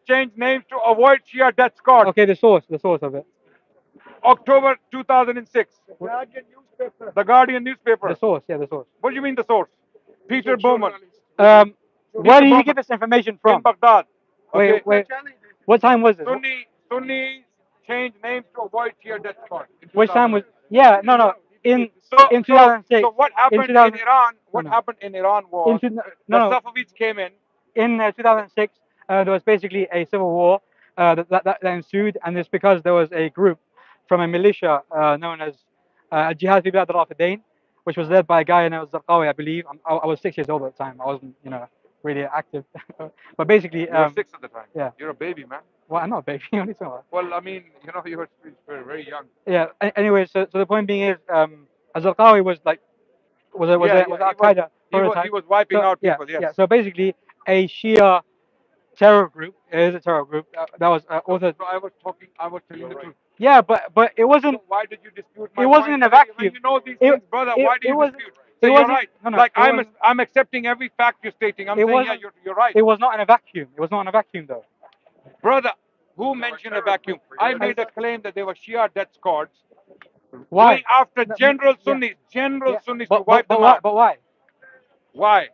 changed names to avoid Shia death squad. Okay, the source of it. October 2006. The Guardian newspaper. The source, yeah, the source. What do you mean the source? Peter Bowman Where did he Bowman. get this information in from? Baghdad. Okay. Wait. What time was this? Sunnis changed names to avoid Shia death squad. Which time was? Yeah, no. In So 2006. so what In happened 2000. in Iran? No, What no. happened in Iran was In two, the no, no. Safavids came in. In 2006, there was basically a civil war that ensued, and it's because there was a group from a militia known as Jihad fi Bilad al-Rafidain, which was led by a guy named Zarqawi, I believe. I was 6 years old at the time. I wasn't, really active. But basically, You were 6 at the time. yeah. You're a baby, man. Well, I'm not a baby. What are you talking about? Well, I mean, you were very young. Yeah. Anyway, so the point being is, Zarqawi was like was a Al Qaeda prototype. He was wiping out people. Yeah. Yes. So basically, a Shia terror group. It is a terror group that was authored. So I was telling the truth. Yeah, but it wasn't. So why did you dispute my It wasn't point? in a vacuum. When you know these things, brother, why do you was, dispute? It So wasn't. you're right. No, Like it I'm accepting every fact you're stating. I'm It saying, yeah, wasn't. you're right. It was not in a vacuum. It was not in a vacuum though. Brother, who mentioned a vacuum? I made a claim that there were Shia death squads Why? going after general Sunnis to wipe them out. But why? Why?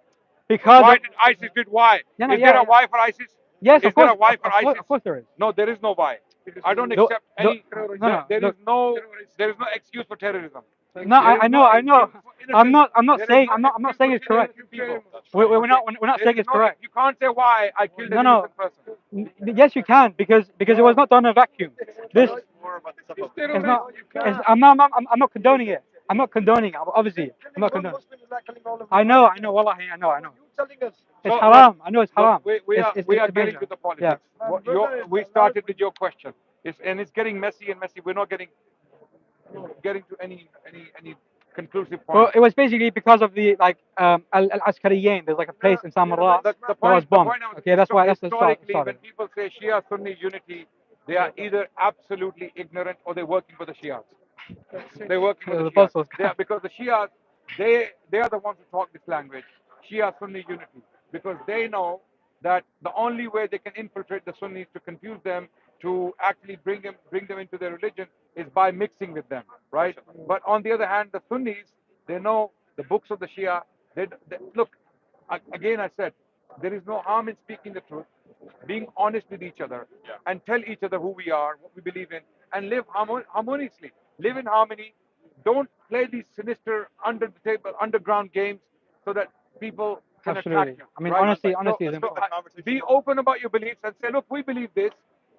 Because Why did ISIS did why? No, Is there a why for ISIS? Yes, Is of course. there a why for ISIS? Of course there is. No, there is no why. I don't No, accept no, any. no, There look. there is no excuse for terrorism. No, I know. I'm not There is saying. no I'm not saying it's excuse for correct. killing people. We're not saying it's correct. You can't say why I killed an innocent person. Yes, you can because it was not done in a vacuum. This it's not. I'm not condoning it. I'm not condoning it. Obviously, I'm not condoning. I know. Wallahi, I know. It's haram. I know it's haram. We are It's getting major. to the politics. We started with your question. It's getting messy and messy. We're not getting to any conclusive point. Well, it was basically because of the Al-Askariyin. There's like a place in Samarra that was bombed. Okay, that's why. That's the start. Historically, when people say Shia-Sunni unity, they are either absolutely ignorant or they're working for the Shias. They're working for the Shias. Because the Shias, they are the ones who talk this language, Shia-Sunni unity, because they know that the only way they can infiltrate the Sunnis to confuse them, to actually bring them into their religion, is by mixing with them, right? But on the other hand, the Sunnis, they know the books of the Shia. Look, again, I said, there is no harm in speaking the truth, being honest with each other, and tell each other who we are, what we believe in, and live harmoniously. Live in harmony. Don't play these sinister under the table, underground games, so that people can attack you. I mean, right? honesty is important. Be open about your beliefs and say, look, we believe this.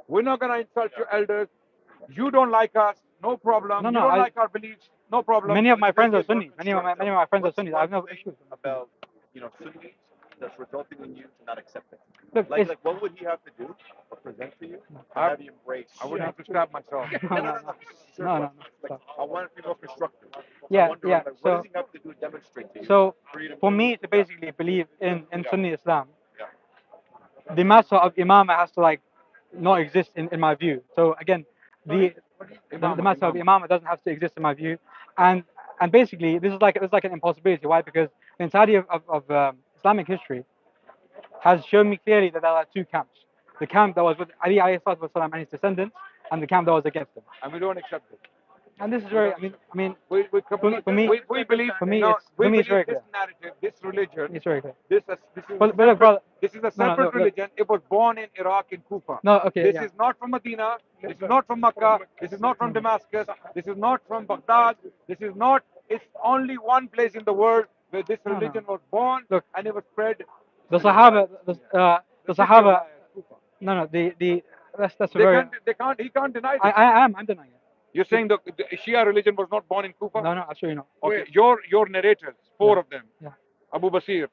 We're not going to insult your elders. You don't like us, no problem. You don't like our beliefs, no problem. Many of my friends are Sunni. Many of my friends are Sunnis. I have no issues about Sunnis that's resulting in you to not accept it. Look, Like what would he have to do or present to you to have you embrace? I would have to stab myself. No. Like, I want to be more constructive. Yeah, I'm wondering, yeah. like, what does he have to do to demonstrate to you? So you to for me to basically believe in Sunni Islam, the matter of imamah has to not exist in my view. So again, the matter of imamah doesn't have to exist in my view, and basically this is like an impossibility. Why? Because the entirety of Islamic history has shown me clearly that there are two camps: the camp that was with Ali alayhi salatu wasalam and his descendants, and the camp that was against them. And we don't accept it. And this is very. I mean, we believe. For me, it's very clear. This narrative, this religion. It's very clear. This is a separate religion. It was born in Iraq, in Kufa. No, okay. This is not from Medina. This is not from Mecca. This is not from Damascus. This is not from Baghdad. This is not. It's only one place in the world where this religion was born. Look, and it was spread. The Sahaba. The Sahaba. No. That's a very. He can't deny this. I'm denying it. You're saying the Shia religion was not born in Kufa? No, absolutely not. Okay, your narrators, four of them. Yeah. Abu Basir,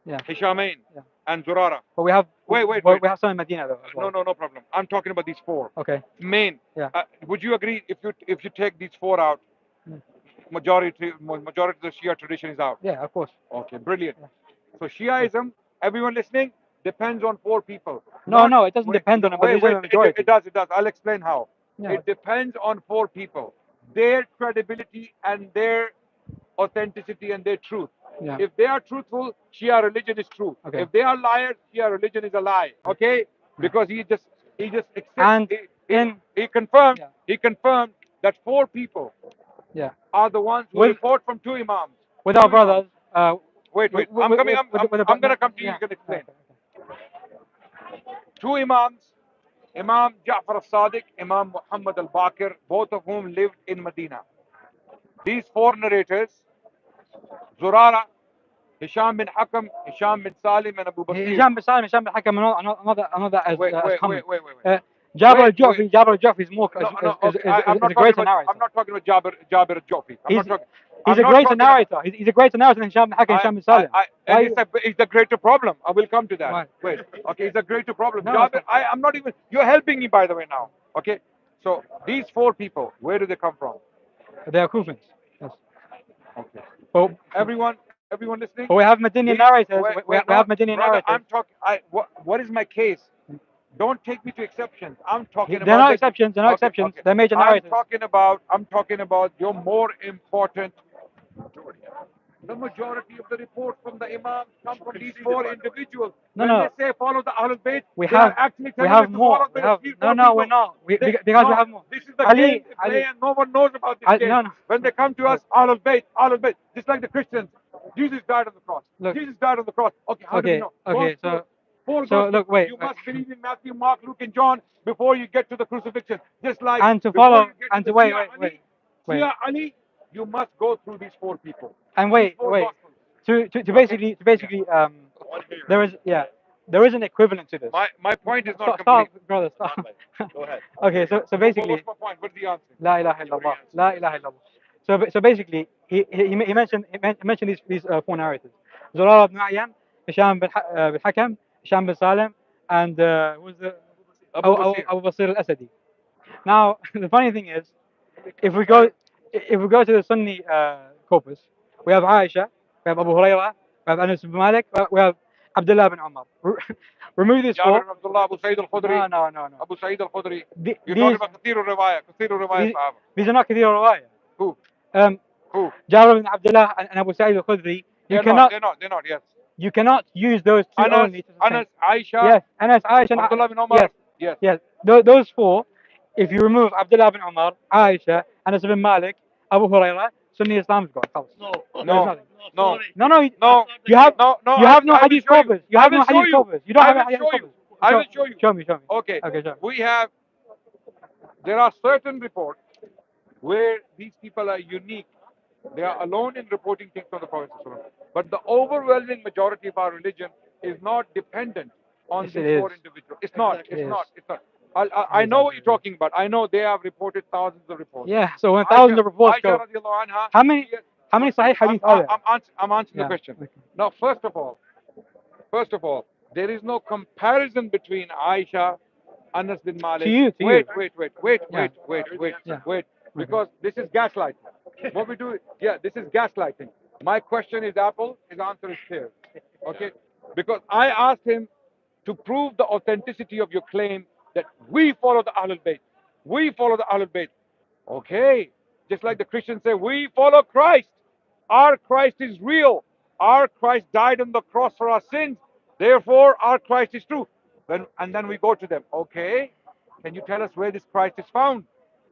yeah. Hishamain, yeah. and Zurara. But we have wait. We have some in Medina though. Well. No problem. I'm talking about these four. Okay. Main. Yeah. Would you agree if you take these four out, majority of the Shia tradition is out? Yeah, of course. Okay, brilliant. Yeah. So Shiaism, everyone listening, depends on four people. No, it doesn't depend on a majority. It does. I'll explain how. No. It depends on four people, their credibility and their authenticity and their truth. Yeah. If they are truthful, Shia religion is true. Okay. If they are liars, Shia religion is a lie. Okay? because he just And he confirmed that 4 people are the ones who report from 2 imams. With our brothers. Wait, I'm coming. I'm gonna come to you. You can explain. 2 imams, Imam Ja'far al-Sadiq, Imam Muhammad al-Baqir, both of whom lived in Medina. These 4 narrators, Zurara, Hisham bin Hakam, Hisham bin Salim, and Abu Bakr. Hisham bin Salim, Hisham bin Hakam, another as common. Wait. Jabir al-Ju'fi is more a greater narrator. I'm not talking about Jabir al-Ju'fi. He's a greater narrator. He's a greater narrator than Hisham bin Hakam, Hisham bin Salim. It's a greater problem. I will come to that. Why? Wait. Okay, it's a greater problem. No, Jabir, I'm not even. You're helping me, by the way, now. Okay. So these 4 people, where do they come from? They are Kufans. Yes. Okay. But everyone listening? But we have Medini narrators. We have Medini narrators. I'm talking. What is my case? Don't take me to exceptions. I'm talking about. They're not exceptions. They're not exceptions. Okay. They're major narrators. I'm talking about your more important. The majority of the reports from the imams come from these 4 individuals. When they say follow the Ahlul Bayt, we have more. We're not. Because we have more. This is the game they play, and no one knows about this game. When they come to us, Ahlul Bayt, just like the Christians. Jesus died on the cross. Jesus died on the cross. Okay, how do we know? Okay, so look, wait. You must believe in Matthew, Mark, Luke, and John before you get to the crucifixion. Just like and to follow and to wait. Shia Ali, you must go through these 4 people. And wait. To basically there is an equivalent to this. My point is not complete. Stop, brother, stop. Go ahead. Okay, so basically. What's my point? What's the answer? La ilaha illallah. La ilaha illallah. So basically, he mentioned these 4 narrators: Zurara ibn A'yan, Hisham bin Hakam, Hisham bin Salim, and who's the Abu Basir al-Asadi. Now the funny thing is, if we go to the Sunni corpus, we have Aisha, we have Abu Hurairah, we have Anas bin Malik, we have Abdullah bin Umar. Remove these 4. Abdullah, Abu Sa'id al-Khudri. No. Abu Sa'id al-Khudri. You're talking about Kathir al-Riwayah. These are not Kathir al-Riwayah. Who? Jabir bin Abdullah and Abu Sa'id al-Khudri. They're not, yes. You cannot use those 2 only. Anas, Aisha. Yes, Anas, Aisha, and Abdullah bin Umar. Yes. Those 4, if you remove Abdullah bin Umar, Aisha, Anas bin Malik, Abu Hurairah, Sunni Islam's got. No. You have no hadith corpus. You have no hadith corpus. You don't have a hadith corpus. I will show you. Show me. Okay. Show. There are certain reports where these people are unique. They are alone in reporting things from the Prophet. But the overwhelming majority of our religion is not dependent on these 4 individuals. It's not. I know what you're talking about. I know they have reported thousands of reports. Yeah, so when thousands of reports go, how many Sahih hadith are there? I'm answering the question. Okay. Now, first of all, there is no comparison between Aisha, Anas bin Malik. To you. Wait. Because this is gaslighting. What we do, this is gaslighting. My question is apple, his answer is pear. Okay? Because I asked him to prove the authenticity of your claim that we follow the Ahlul Bayt. We follow the Ahlul Bayt. Okay. Just like the Christians say, we follow Christ. Our Christ is real. Our Christ died on the cross for our sins. Therefore, our Christ is true. And then we go to them. Okay. Can you tell us where this Christ is found?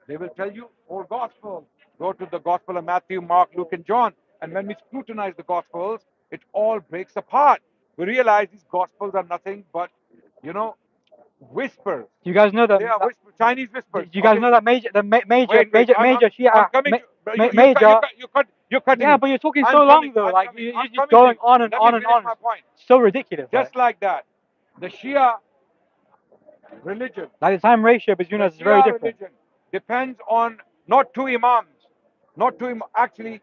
They will tell you 4 Gospels. Go to the Gospel of Matthew, Mark, Luke, and John. And when we scrutinize the Gospels, it all breaks apart. We realize these Gospels are nothing but, whispers. You guys know that they are Chinese whispers. You guys know that major Shia you're cutting. Yeah, but you're talking so long though. Like you're just going on and on and on. My point. So ridiculous. Just like that, the Shia religion. Like the time ratio between us is very different. Religion depends on not 2 imams. Actually,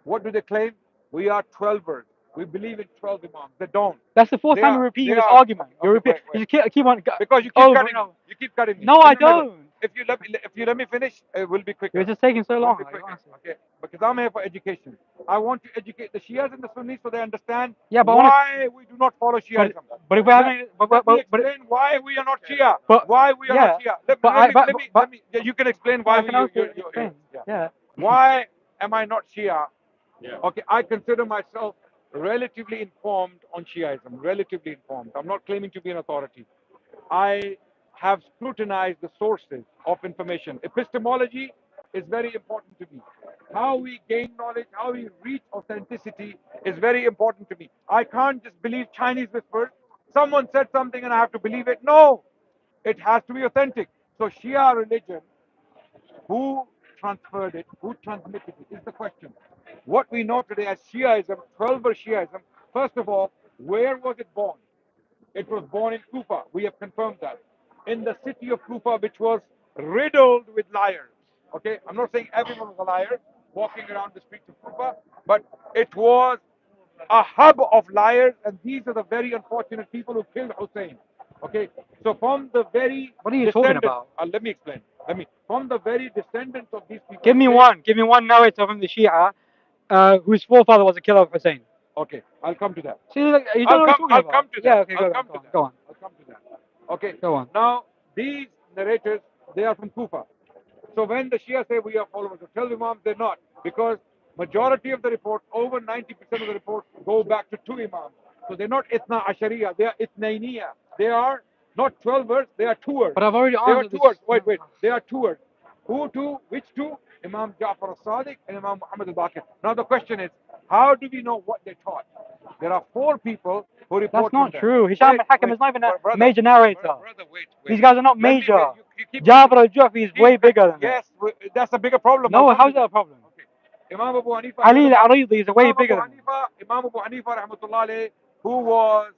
what do they claim? We are 12ers. We believe in 12 imams. They don't. That's the 4th time you're repeating this argument. You keep on. Because you keep cutting me. You keep cutting me. No, I don't. If you let me finish, it will be quicker. You're just taking so long. Okay. Because I'm here for education. I want to educate the Shias and the Sunnis so they understand but why we do not follow Shiaism. But if we haven't, explain why we are not Shia. Why we are not Shia. You can explain why Why am I not Shia? Okay, I consider myself relatively informed on Shiaism. Relatively informed. I'm not claiming to be an authority. I have scrutinized the sources of information. Epistemology is very important to me. How we gain knowledge, how we reach authenticity is very important to me. I can't just believe Chinese whispers. Someone said something and I have to believe it. No, it has to be authentic. So Shia religion, who transferred it, who transmitted it, is the question. What we know today as Shiaism, 12-er Shiaism, first of all, where was it born? It was born in Kufa. We have confirmed that. In the city of Kufa, which was riddled with liars. Okay, I'm not saying everyone was a liar walking around the streets of Kufa, but it was a hub of liars, and these are the very unfortunate people who killed Hussein. Okay, so from the very What are you talking about? Let me explain. From the very descendants of these people. Give me one narrator from the Shia whose forefather was a killer of Hussein. Okay, I'll come to that. See, like, you don't know what you're talking I'll about. come to that. Yeah, okay, I'll go come on, to that. go on. I'll come to that. Okay. Go on. Now, these narrators, they are from Kufa. So when the Shia say we are followers of 12 Imams, they're not. Because majority of the reports, over 90% of the reports, go back to 2 Imams. So they're not Ithna Ashariya, they are Ithnainiya. They are not 12ers, they are 2ers. But I've already They are answered this. 2ers. Wait. They are 2ers. Who two? Which two? Imam Ja'far al-Sadiq and Imam Muhammad al-Baqir. Now the question is, how do we know what they taught? There are 4 people who report. That's not from true. them. Hisham al-Hakam is not even a brother, major narrator. Brother, wait. These guys are not Let me major. you keep Jabir al-Ju'fi is way bigger than that. Yes, that's a bigger problem. No, how's that a problem? Okay. Imam Abu Hanifa. Ali al-Aridi is way bigger than that. Imam Abu Hanifa, rahmatullah alayh, who was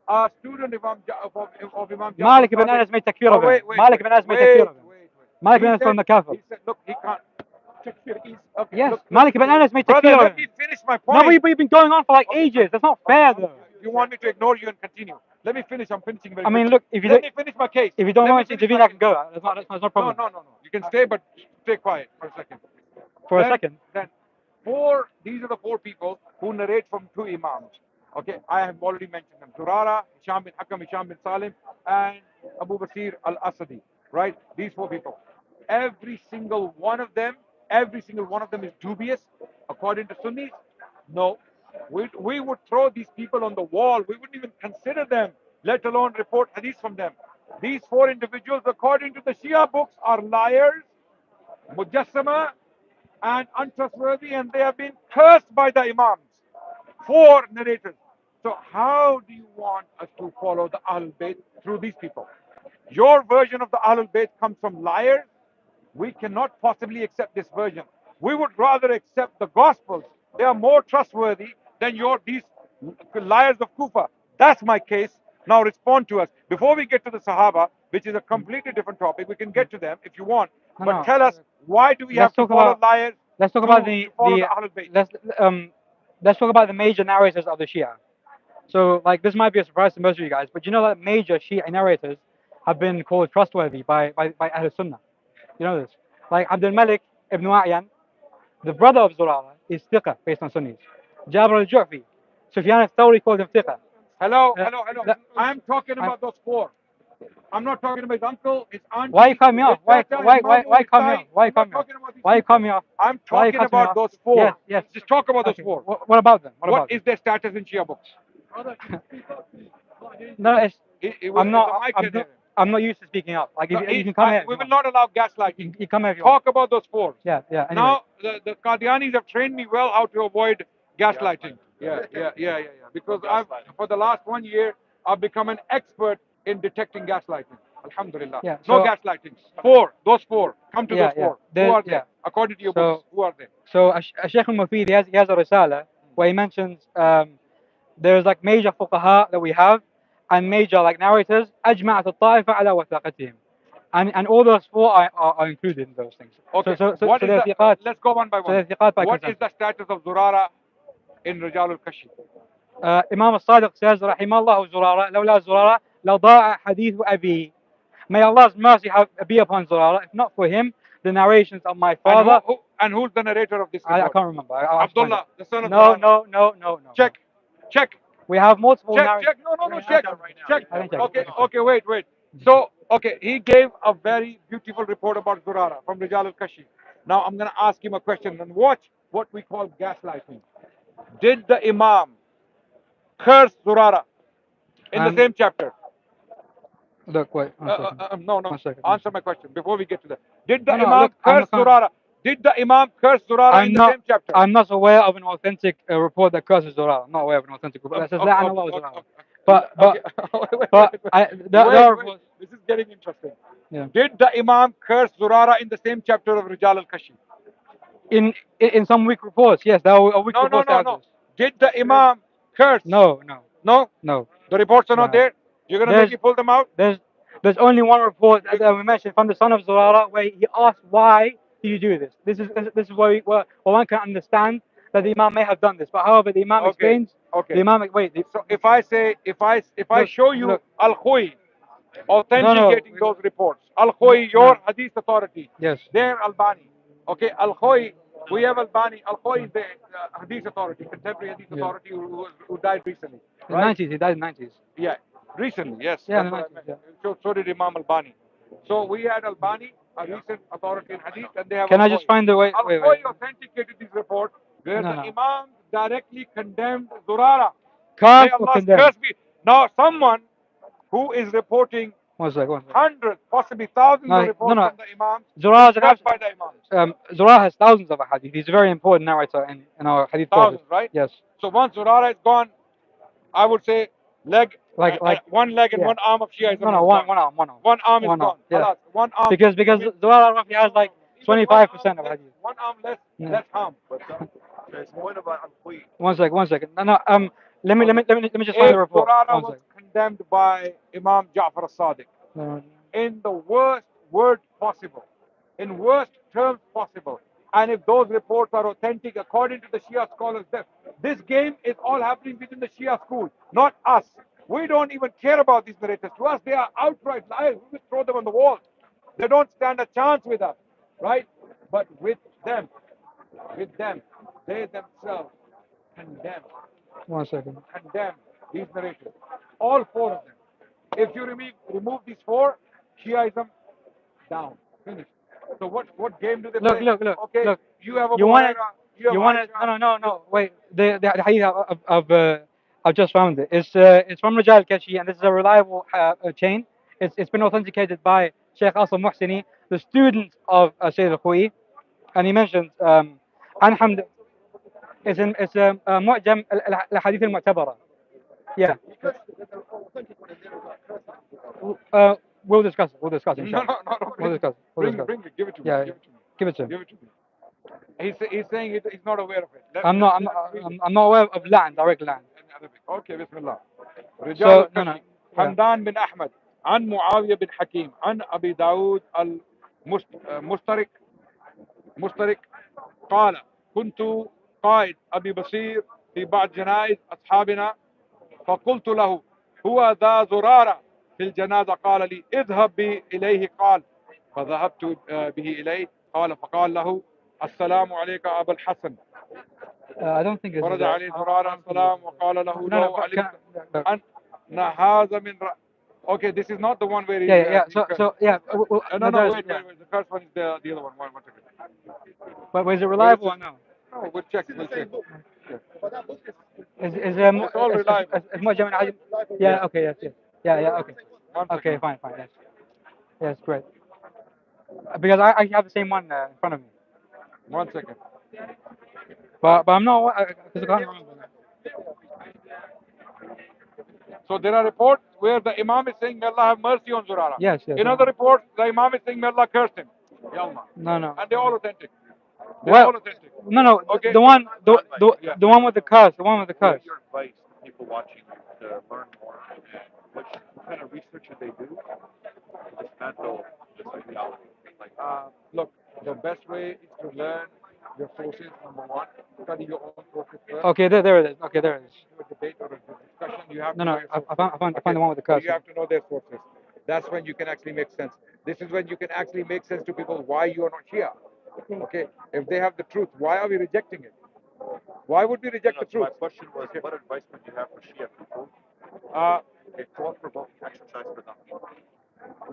a student of Imam Ja'far. Malik ibn Anas made takfir of him. Malik ibn Anas made takfir of him. Malik ibn Anas from the kafir. He said, look, he can't. Okay, Yes, look, Malik ibn Anas made takfir brother, of let him. me finish my point. No, but you've been going on for like ages. That's not fair, though. You want me to ignore you and continue? Let me finish. I'm finishing very I mean, quickly. look, if you Let me finish my case. if you don't Let me want to finish intervene, my I can case. go. That's no problem. No. You can stay, but stay quiet for a second. For a second. Then these are the 4 people who narrate from 2 Imams. Okay, I have already mentioned them. Zurara, Hisham bin Hakam, Hisham bin Salim, and Abu Basir al-Asadi. Right? These 4 people. Every single one of them is dubious according to Sunnis. No. We would throw these people on the wall. We wouldn't even consider them, let alone report hadith from them. These 4 individuals, according to the Shia books, are liars, mujassama, and untrustworthy, and they have been cursed by the Imams. 4 narrators. So how do you want us to follow the Ahlul Bayt through these people? Your version of the Ahlul Bayt comes from liars. We cannot possibly accept this version. We would rather accept the Gospels. They are more trustworthy than these liars of Kufa. That's my case. Now respond to us. Before we get to the Sahaba, which is a completely different topic, we can get to them if you want. But tell us, why do we have to follow liars? Let's talk about the Ahlul Bayt. let's talk about the major narrators of the Shia. So, like, this might be a surprise to most of you guys, but you know that major Shia narrators have been called trustworthy by Ahl Sunnah. You know this. Like Abdul Malik ibn A'yan, the brother of Zurara, is thiqa based on Sunnis. Jabir al-Ju'fi, Sufyan al-Thawri called him thiqa. Hello. I'm talking about those 4. I'm not talking about his uncle, his auntie. Why you cut me off? Why cut me off? Why you cut me off? I'm talking about those 4. Yes. Just talk about those 4. What about them? What is their status in Shia books? No, I'm not used to speaking up. Like, you can come here. We will not allow gaslighting. You come here if you Talk about those 4. Yeah. Anyway. Now, the Qadianis have trained me well how to avoid gaslighting. Yeah. Because for the last 1 year, I've become an expert in detecting gaslighting. Alhamdulillah. Yeah, no gaslighting. 4. Those 4. Come to those 4. Who are they? According to your books, who are they? So, Shaykh al-Mufid, he has a risala where he mentions there's like major fuqaha that we have and major like narrators, أجمعت الطائفة على وثاقتهم. And all those 4 are included in those things. Okay. So let's go one by one. What is the status of Zurara in Rijal al-Kashi? Imam al-Sadiq says, رحم الله زرارة لولا زرارة لضاع حديث أبي. May Allah's mercy be upon Zurara. If not for him, the narrations of my father. And who's the narrator of this report? I can't remember. Abdullah, the son of No. Check. We have multiple narrators. Check. No. Check. Okay. Wait. So, he gave a very beautiful report about Zurara from Rijal al-Kashi. Now, I'm going to ask him a question and watch what we call gaslighting. Did the Imam curse Zurara in the same chapter? Look, wait, one second. No, One second. answer my question before we get to that. Did the No, no, Imam look, curse Zurara? Did the Imam curse Zurara in the same chapter? I'm not aware of an authentic report that curses Zurara. I'm not aware of an authentic report that says لعن الله Zurara. But there are reports. This is getting interesting. Yeah. Did the Imam curse Zurara in the same chapter of Rijal al-Kashi? In some weak reports, yes, there are weak reports. No. Did the Imam curse? No. No. The reports are not there. You're gonna make me pull them out? There's only one report that we mentioned from the son of Zurara where he asked why do you do this. This is where one can understand that the Imam may have done this. But however, the Imam explains. Okay. The Imam So if I show you Al-Khui authenticating those reports, Al-Khui, your hadith authority, yes, their Albani. Okay, Al-Khui, we have Albani. Al-Khui is the hadith authority, contemporary hadith authority who died recently. In the 90s, he died in the 90s. Yeah, recently, yes. Yeah, That's what I meant. So did Imam Albani. So we had Albani, a recent authority in hadith, and they have. Can I just find the way? Al-Khui authenticated these reports where the Imam directly condemned Zurara. May Allah's curse be. Now someone who is reporting hundreds, possibly thousands of reports from the Imams, Zurara by the Imams. Zurara has thousands of hadith. He's a very important narrator in our hadith. Thousands, right? Yes. So once Zurara is gone, I would say one leg and one arm of Shiaism. One arm. One arm is gone. Yeah. One arm. Because Zurara roughly has like 25% of hadith. One arm less harm. There's one about Al-Khui. One second. No. Let me just find the report. Zurara was condemned by Imam Ja'far al-Sadiq in the worst word possible, in worst terms possible. And if those reports are authentic according to the Shia scholars, this game is all happening within the Shia school, not us. We don't even care about these narrators. To us, they are outright liars. We just throw them on the wall. They don't stand a chance with us, right? But with them, they themselves condemn. One second. Condemn these narrators. All four of them. If you remove these four, Shiaism down. Finished. So what game do they play? Look. Okay, look. you have a You want it? No. Wait. The hadith I've just found it. It's from Rijal al-Kashi, and this is a reliable chain. It's been authenticated by Sheikh Asl Muhsini, the student of Sayyid al-Khui, and he mentions عن حمد. It's معجم الأحاديث المعتبرة. Yeah. We'll discuss it. No. We'll discuss it. Bring it. Give it to me. Yeah. Give it to him. Give it to me. He's saying he's not aware of it. I'm not aware of land, direct land. Okay, Bismillah. رجال الكشي حمدان بن أحمد عن معاوية بن حكيم عن أبي داود المشترك قال كنت قائد أبي بصير في بعض جنائز أصحابنا فقلت له هو ذا زرارة في الجنازة قال لي اذهب بي إليه قال فذهبت به إليه قال فقال له السلام عليك أبا الحسن I don't think it's فرجع عليه زرارة السلام وقال له لو علمت أن هذا من Okay, this is not the one where he... No, wait. The first one is the other one. One second. But was it reliable or no? No, we'll check. It's all reliable. Yeah, okay, yes. Yeah, okay. Okay, fine, yes, great. Because I have the same one in front of me. 1 second. But I'm not, because I can't remember. So there are reports where the Imam is saying, may Allah have mercy on Zurara. Yes. In other reports, the Imam is saying, may Allah curse him. No. And they're all authentic. No. Okay. The one with the curse. The one with the curse. Your advice to people watching to learn more, what kind of research should they do to dismantle this ideology? Look, the best way is to learn your sources, number one. Study your own sources first. Okay, there it is. Do a debate or a discussion, you have to know your I found the one with the curse. You have to know their sources. That's when you can actually make sense. This is when you can actually make sense to people why you are not Shia. Okay, if they have the truth, why are we rejecting it? Why would we reject the truth? My question was, what advice would you have for Shia people? A thought-provoking exercise for them.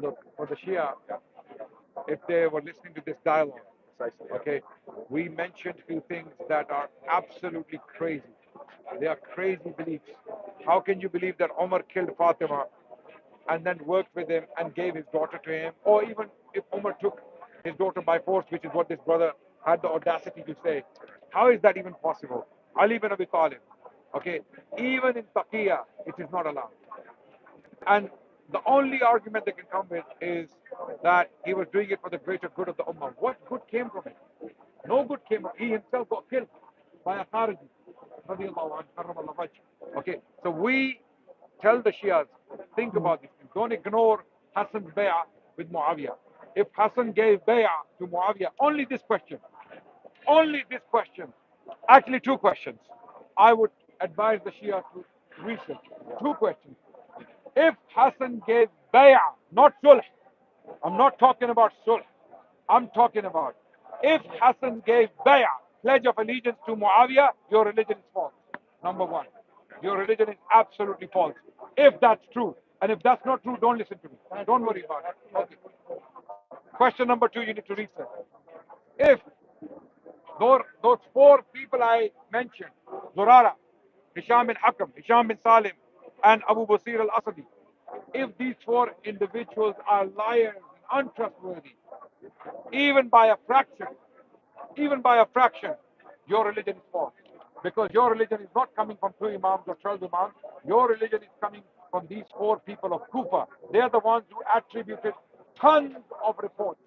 Look, for the Shia, if they were listening to this dialogue, okay, we mentioned few things that are absolutely crazy. They are crazy beliefs. How can you believe that Omar killed Fatima and then worked with him and gave his daughter to him, or even if Umar took his daughter by force, which is what this brother had the audacity to say, how is that even possible? Ali ibn Abi Talib, okay, even in taqiyya, it is not allowed. And the only argument they can come with is that he was doing it for the greater good of the ummah. What good came from it? No good came from it. He himself got killed by a Khariji. Okay, so we tell the Shias, think about this. Don't ignore Hassan's bay'ah with Muawiyah. If Hassan gave bay'ah to Muawiyah, only this question, actually two questions, I would advise the Shia to research. Two questions. If Hassan gave bay'ah, not sulh, I'm not talking about sulh, I'm talking about if Hassan gave bay'ah, pledge of allegiance to Muawiyah, your religion is false. Number one, your religion is absolutely false. If that's true, and if that's not true, don't listen to me. Don't worry about it. Okay. Question number two, you need to research. If those four people I mentioned, Zurara, Hisham bin Hakam, Hisham bin Salim, and Abu Basir al-Asadi, if these four individuals are liars and untrustworthy, even by a fraction, even by a fraction, your religion is false. Because your religion is not coming from 2 Imams or 12 Imams. Your religion is coming from these four people of Kufa. They are the ones who attributed tons of reports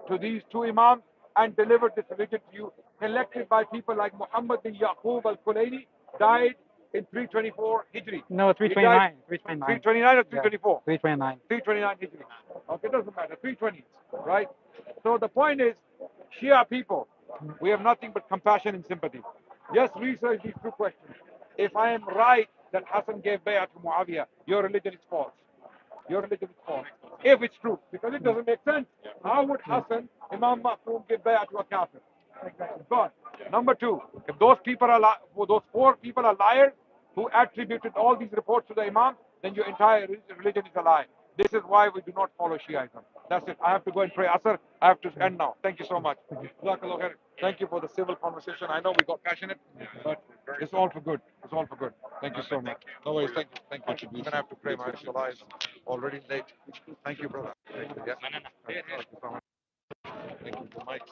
to these 2 Imams and delivered this religion to you, collected by people like Muhammad bin Yaqub al-Kulaini, died in 324 Hijri. No, 329. 329. 329 or 324? 329. 329 Hijri. Okay, it doesn't matter. 320, right? So the point is, Shia people, we have nothing but compassion and sympathy. Just research these two questions. If I am right that Hassan gave bay'ah to Muawiyah, your religion is false. Your religion is false. If it's true, because it doesn't make sense. How would Hassan, Imam Ma'soom, give bay'ah to a kafir? It's gone. Number two, if those people are those four people are liars who attributed all these reports to the Imam, then your entire religion is a lie. This is why we do not follow Shiaism. That's it. I have to go and pray Asr. I have to end now. Thank you so much. Jazakallah khair. Thank you for the civil conversation. I know we got passionate, but it's all for good. It's all for good. Thank you so much. No worries. Thank you. Thank you. I'm gonna have to pray. My Salah is already late. Thank you, brother. Thank you. Yeah. Thank you so much. Thank you. The mic.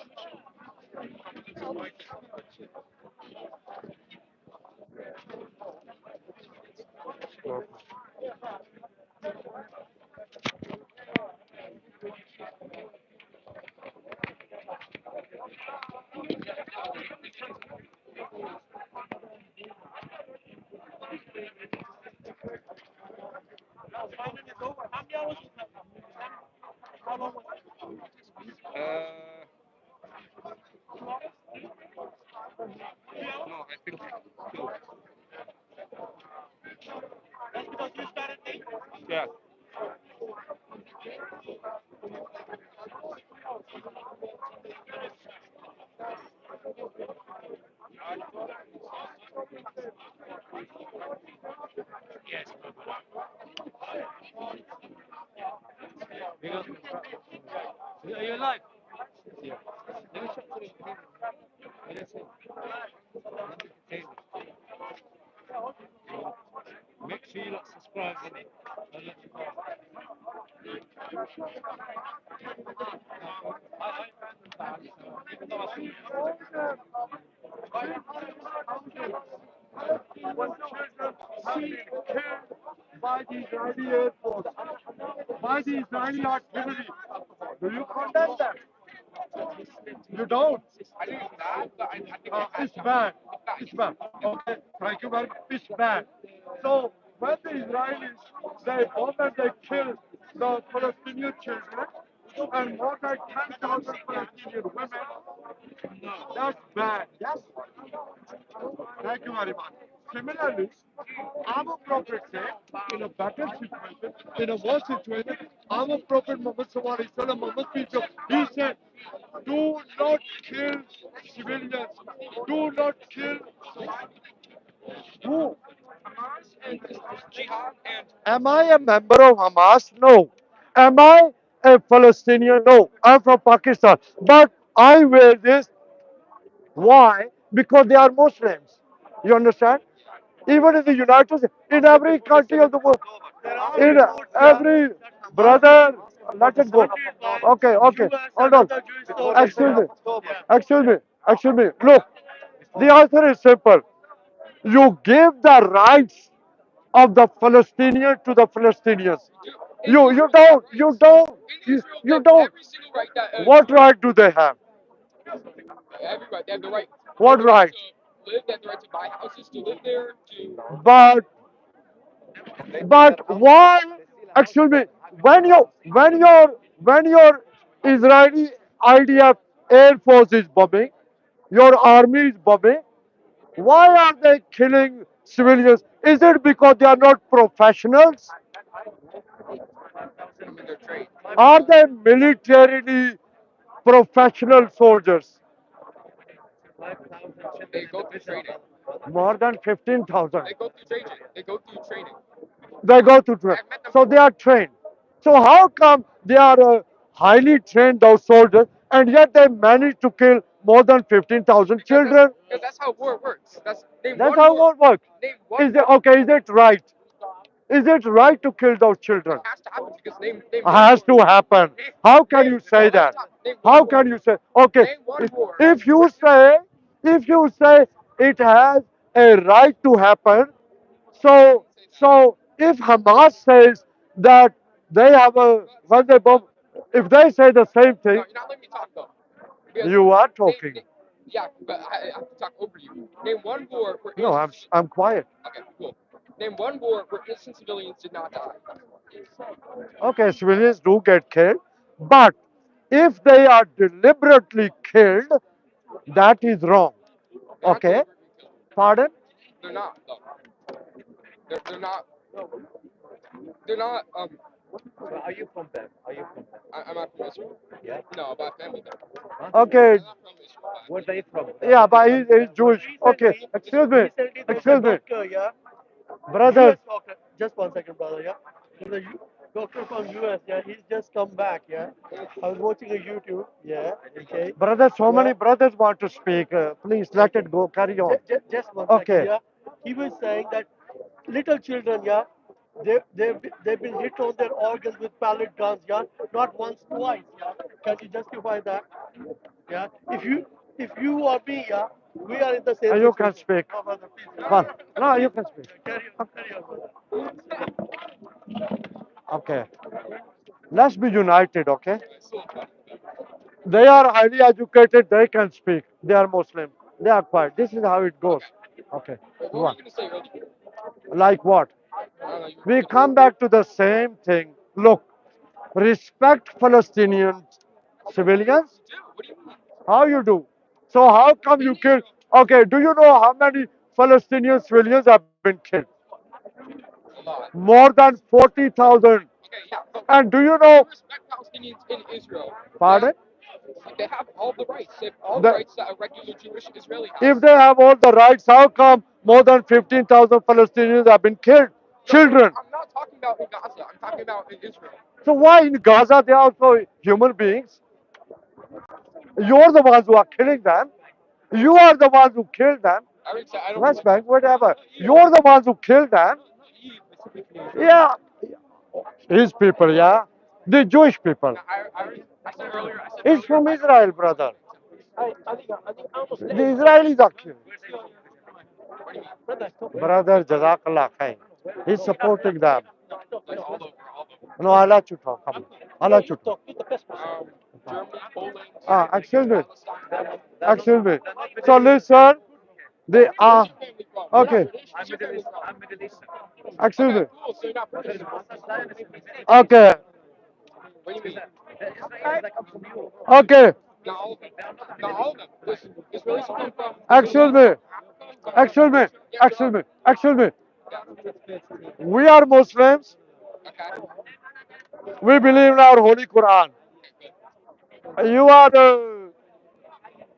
No, I think two. Yeah. Are you alive? Yeah. Let me check for it. Let us see. Make sure you subscribe in it. When children have been killed by the Israeli Air Force, by the Israeli artillery, do you condemn that? You don't. It's bad. It's bad. Okay, thank you very much. It's bad. So when the Israelis they bomb and they kill the Palestinian children and more than 10,000 Palestinian women, that's bad. Yes. Thank you very much. Similarly, our Prophet said, in a battle situation, in a war situation, our Prophet Muhammad Sallallahu Alaihi Wasallam, Muhammad Peace be upon him, he said, do not kill civilians. Do not kill who? Am I a member of Hamas? No. Am I a Palestinian? No. I'm from Pakistan. But I wear this. Why? Because they are Muslims. You understand? Even in the United States, in every country of the world, in every brother, let it go. Okay, okay, hold on. Excuse me, excuse me, excuse me. Look, the answer is simple. You give the rights of the Palestinian to the Palestinians. You don't. What right do they have? What right? But why? Excuse me. When your Israeli IDF Air Force is bombing, your army is bombing. Why are they killing civilians? Is it because they are not professionals? Are they militarily professional soldiers? More than 15,000. They go to train. So they are trained. So how come they are highly trained, those soldiers, and yet they manage to kill more than 15,000 children? That's how war works. Is it okay? Is it right? Is it right to kill those children? Has to happen. How can you say that? How can you say? Okay, if you say, if you say it has a right to happen, so if Hamas says that they have a when they bomb, if they say the same thing, you are talking. No, I'm quiet. Okay, civilians do get killed, but if they are deliberately killed, that is wrong. Okay, pardon? Okay, yeah, but he's Jewish. Okay, excuse me, excuse me, brothers. Just 1 second, brother. Yeah, there's a doctor from US. Yeah, he's just come back. Yeah, I was watching a YouTube. Yeah, okay. Brothers, so many brothers want to speak. Please let it go. Carry on. Just 1 second. Okay. Yeah, he was saying that little children. Yeah, they've been hit on their organs with pellet guns. Yeah, not once, twice. Yeah, can you justify that? Yeah, if you or me. Yeah, we are in the same You can situation. speak. No, brother, please. Well, no, you can speak. Carry on, brother. Okay. Let's be united, okay? They are highly educated, they can speak. They are Muslim. They are quiet. This is how it goes. Okay. What? Like what? We come back to the same thing. Look, respect Palestinian civilians. How you do? So how come you kill? Okay, do you know how many Palestinian civilians have been killed? More than 40,000. And do you know? Pardon? If they have all the rights, how come more than 15,000 Palestinians have been killed? Children. So why in Gaza they are also human beings? You're the ones who are killing them. You are the ones who killed them. West Bank, whatever. You're the ones who killed them. Yeah, his people, yeah. The Jewish people. He's from Israel, brother. The Israelis are killing. Brother, Jazakallah khair. He's supporting them. No, I'll let you talk. Come on. I'll let you talk. Excuse me. Excuse me. So listen, they are okay. Excuse me. Okay. Okay. Excuse me. Excuse me. Excuse me. Excuse me. We are Muslims. We believe in our Holy Quran. You are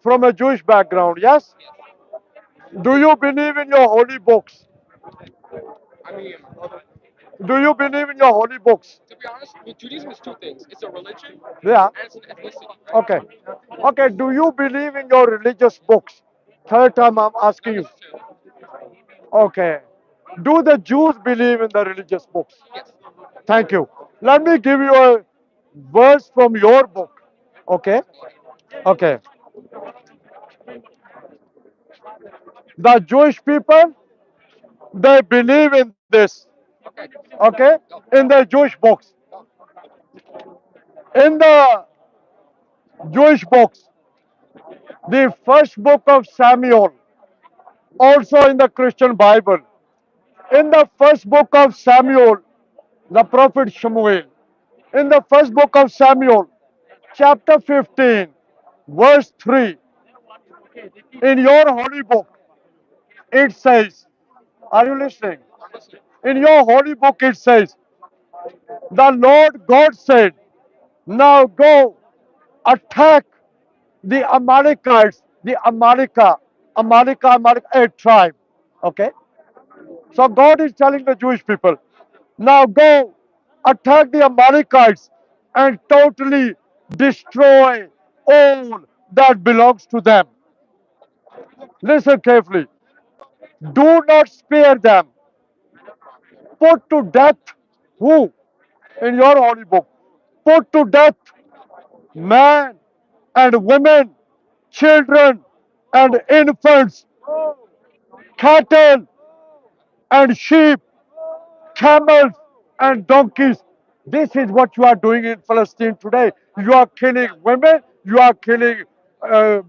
from a Jewish background, yes? Do you believe in your holy books? Do you believe in your holy books? Yeah. Okay. Okay. Do you believe in your religious books? Third time I'm asking you. Okay. Do the Jews believe in the religious books? Thank you. Let me give you a verse from your book. Okay? Okay. The Jewish people, they believe in this. Okay? In the Jewish books. In the Jewish books, the first book of Samuel, also in the Christian Bible. In the first book of Samuel, the prophet Samuel, in the first book of Samuel, chapter 15, verse 3, in your holy book, it says, are you listening? In your holy book, it says, the Lord God said, now go attack the Amalekites, the Amaleka, a tribe. Okay? So God is telling the Jewish people, now go attack the Amalekites and totally destroy all that belongs to them. Listen carefully. Do not spare them. Put to death who? In your holy book. Put to death men and women, children and infants, cattle and sheep, camels and donkeys. This is what you are doing in Palestine today. You are killing women, you are killing uh,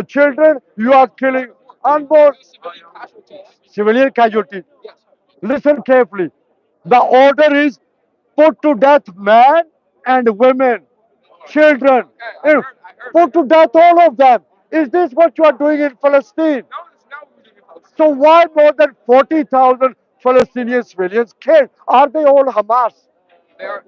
children, you are killing unborn civilian casualties. Listen carefully. The order is put to death men and women, children. Put to death all of them. Is this what you are doing in Palestine? So why more than 40,000 Palestinian civilians killed? Are they all Hamas? They are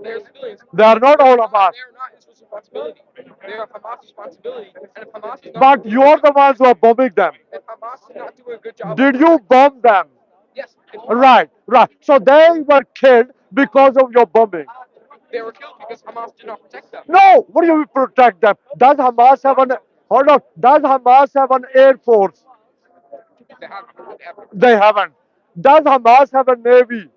civilians. They are not all Hamas. They are not Israel's responsibility. They are Hamas' responsibility. And if Hamas is not But doing you a are good the ones who are bombing them. if Hamas is not doing a good job, Did you bomb them? yes, Right, right. So they were killed because of your bombing. they were killed because Hamas did not protect them. No, what do you mean protect them? Does Hamas have an hold on? Does Hamas have an air force? They have, they have They haven't. Does Hamas have a navy?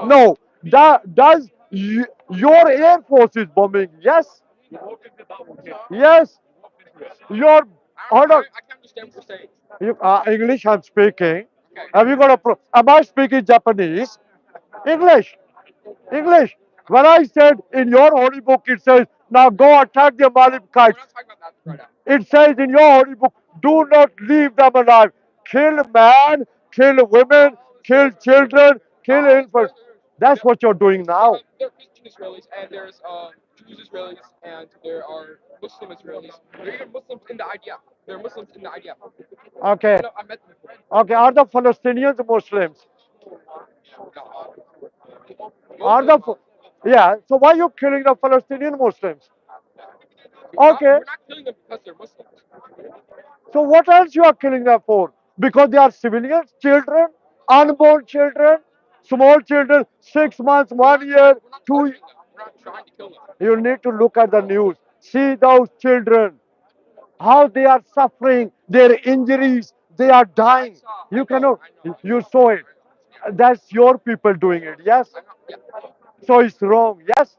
No. Does your air force is bombing? Yes. Yes. Your hold on. I can't understand what you're saying. English I'm speaking. Have you got a pro? Am I speaking Japanese? English. English. When I said in your holy book, it says, now go attack the We're Amalekites. not talking about that right now. It says in your holy book, do not leave them alive. Kill man, kill women, kill children, kill infants. That's what you're doing now. There are Christian Israelis and there's Jews Israelis and there are Muslim Israelis. There are even Muslims in the IDF. There are Muslims in the IDF. Okay. I met them before. Okay. Are the Palestinians Muslims? No. Are the yeah? So why are you killing the Palestinian Muslims? Okay. We're not killing them because they're Muslims. So what else you are killing them for? Because they are civilians, children, unborn children, small children, 6 months, 1 year, We're not 2 torturing years. them. We're not trying to kill them. You need to look at the news. See those children, how they are suffering, their injuries, they are dying. You cannot, you saw it. That's your people doing it, yes? So it's wrong, yes?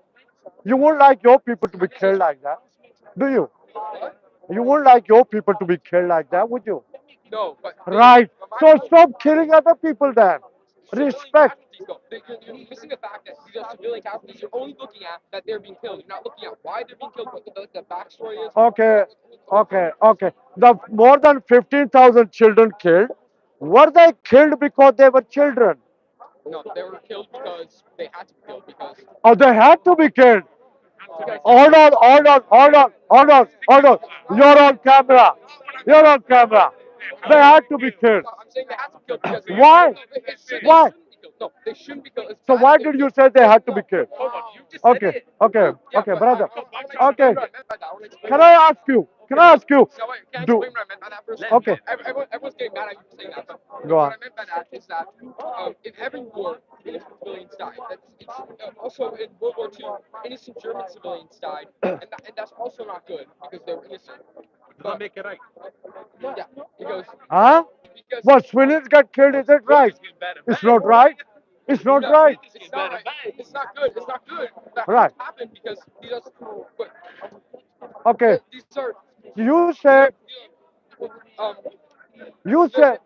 You won't like your people to be killed like that, do you? You won't like your people to be killed like that, would you? No, but Right. So stop killing other people then. Respect. You're missing the fact that these are civilian casualties. You're only looking at that they're being killed. You're not looking at why they're being killed, what the backstory is. Okay, okay. The more than 15,000 children killed, were they killed because they were children? No, they were killed because they had to be killed because Or they had to be killed? Hold on, hold on, hold on, hold on, hold on. You're on camera. You're on camera. They had to be killed. no, I'm saying they had to be killed because Why? Why? No, they shouldn't be killed. It's So bad why that did they're you killed. say they had to be killed? Hold on, you just said Okay, it. okay, Yeah, okay, but brother. I wanna Okay. explain what I meant by that. I wanna explain Can I ask you? Can I ask you? So wait, can I Do explain what I meant by that first? okay. Everyone's getting mad at you for saying that, but Go what on. I meant by that is that in every war, innocent civilians died. Also in World War II, innocent German civilians died, and that's also not good because they were innocent. Does that make it right? Yeah, because Huh? What, civilians get killed, is it right? It's not right. It's not right. Right. Okay. You said, you said,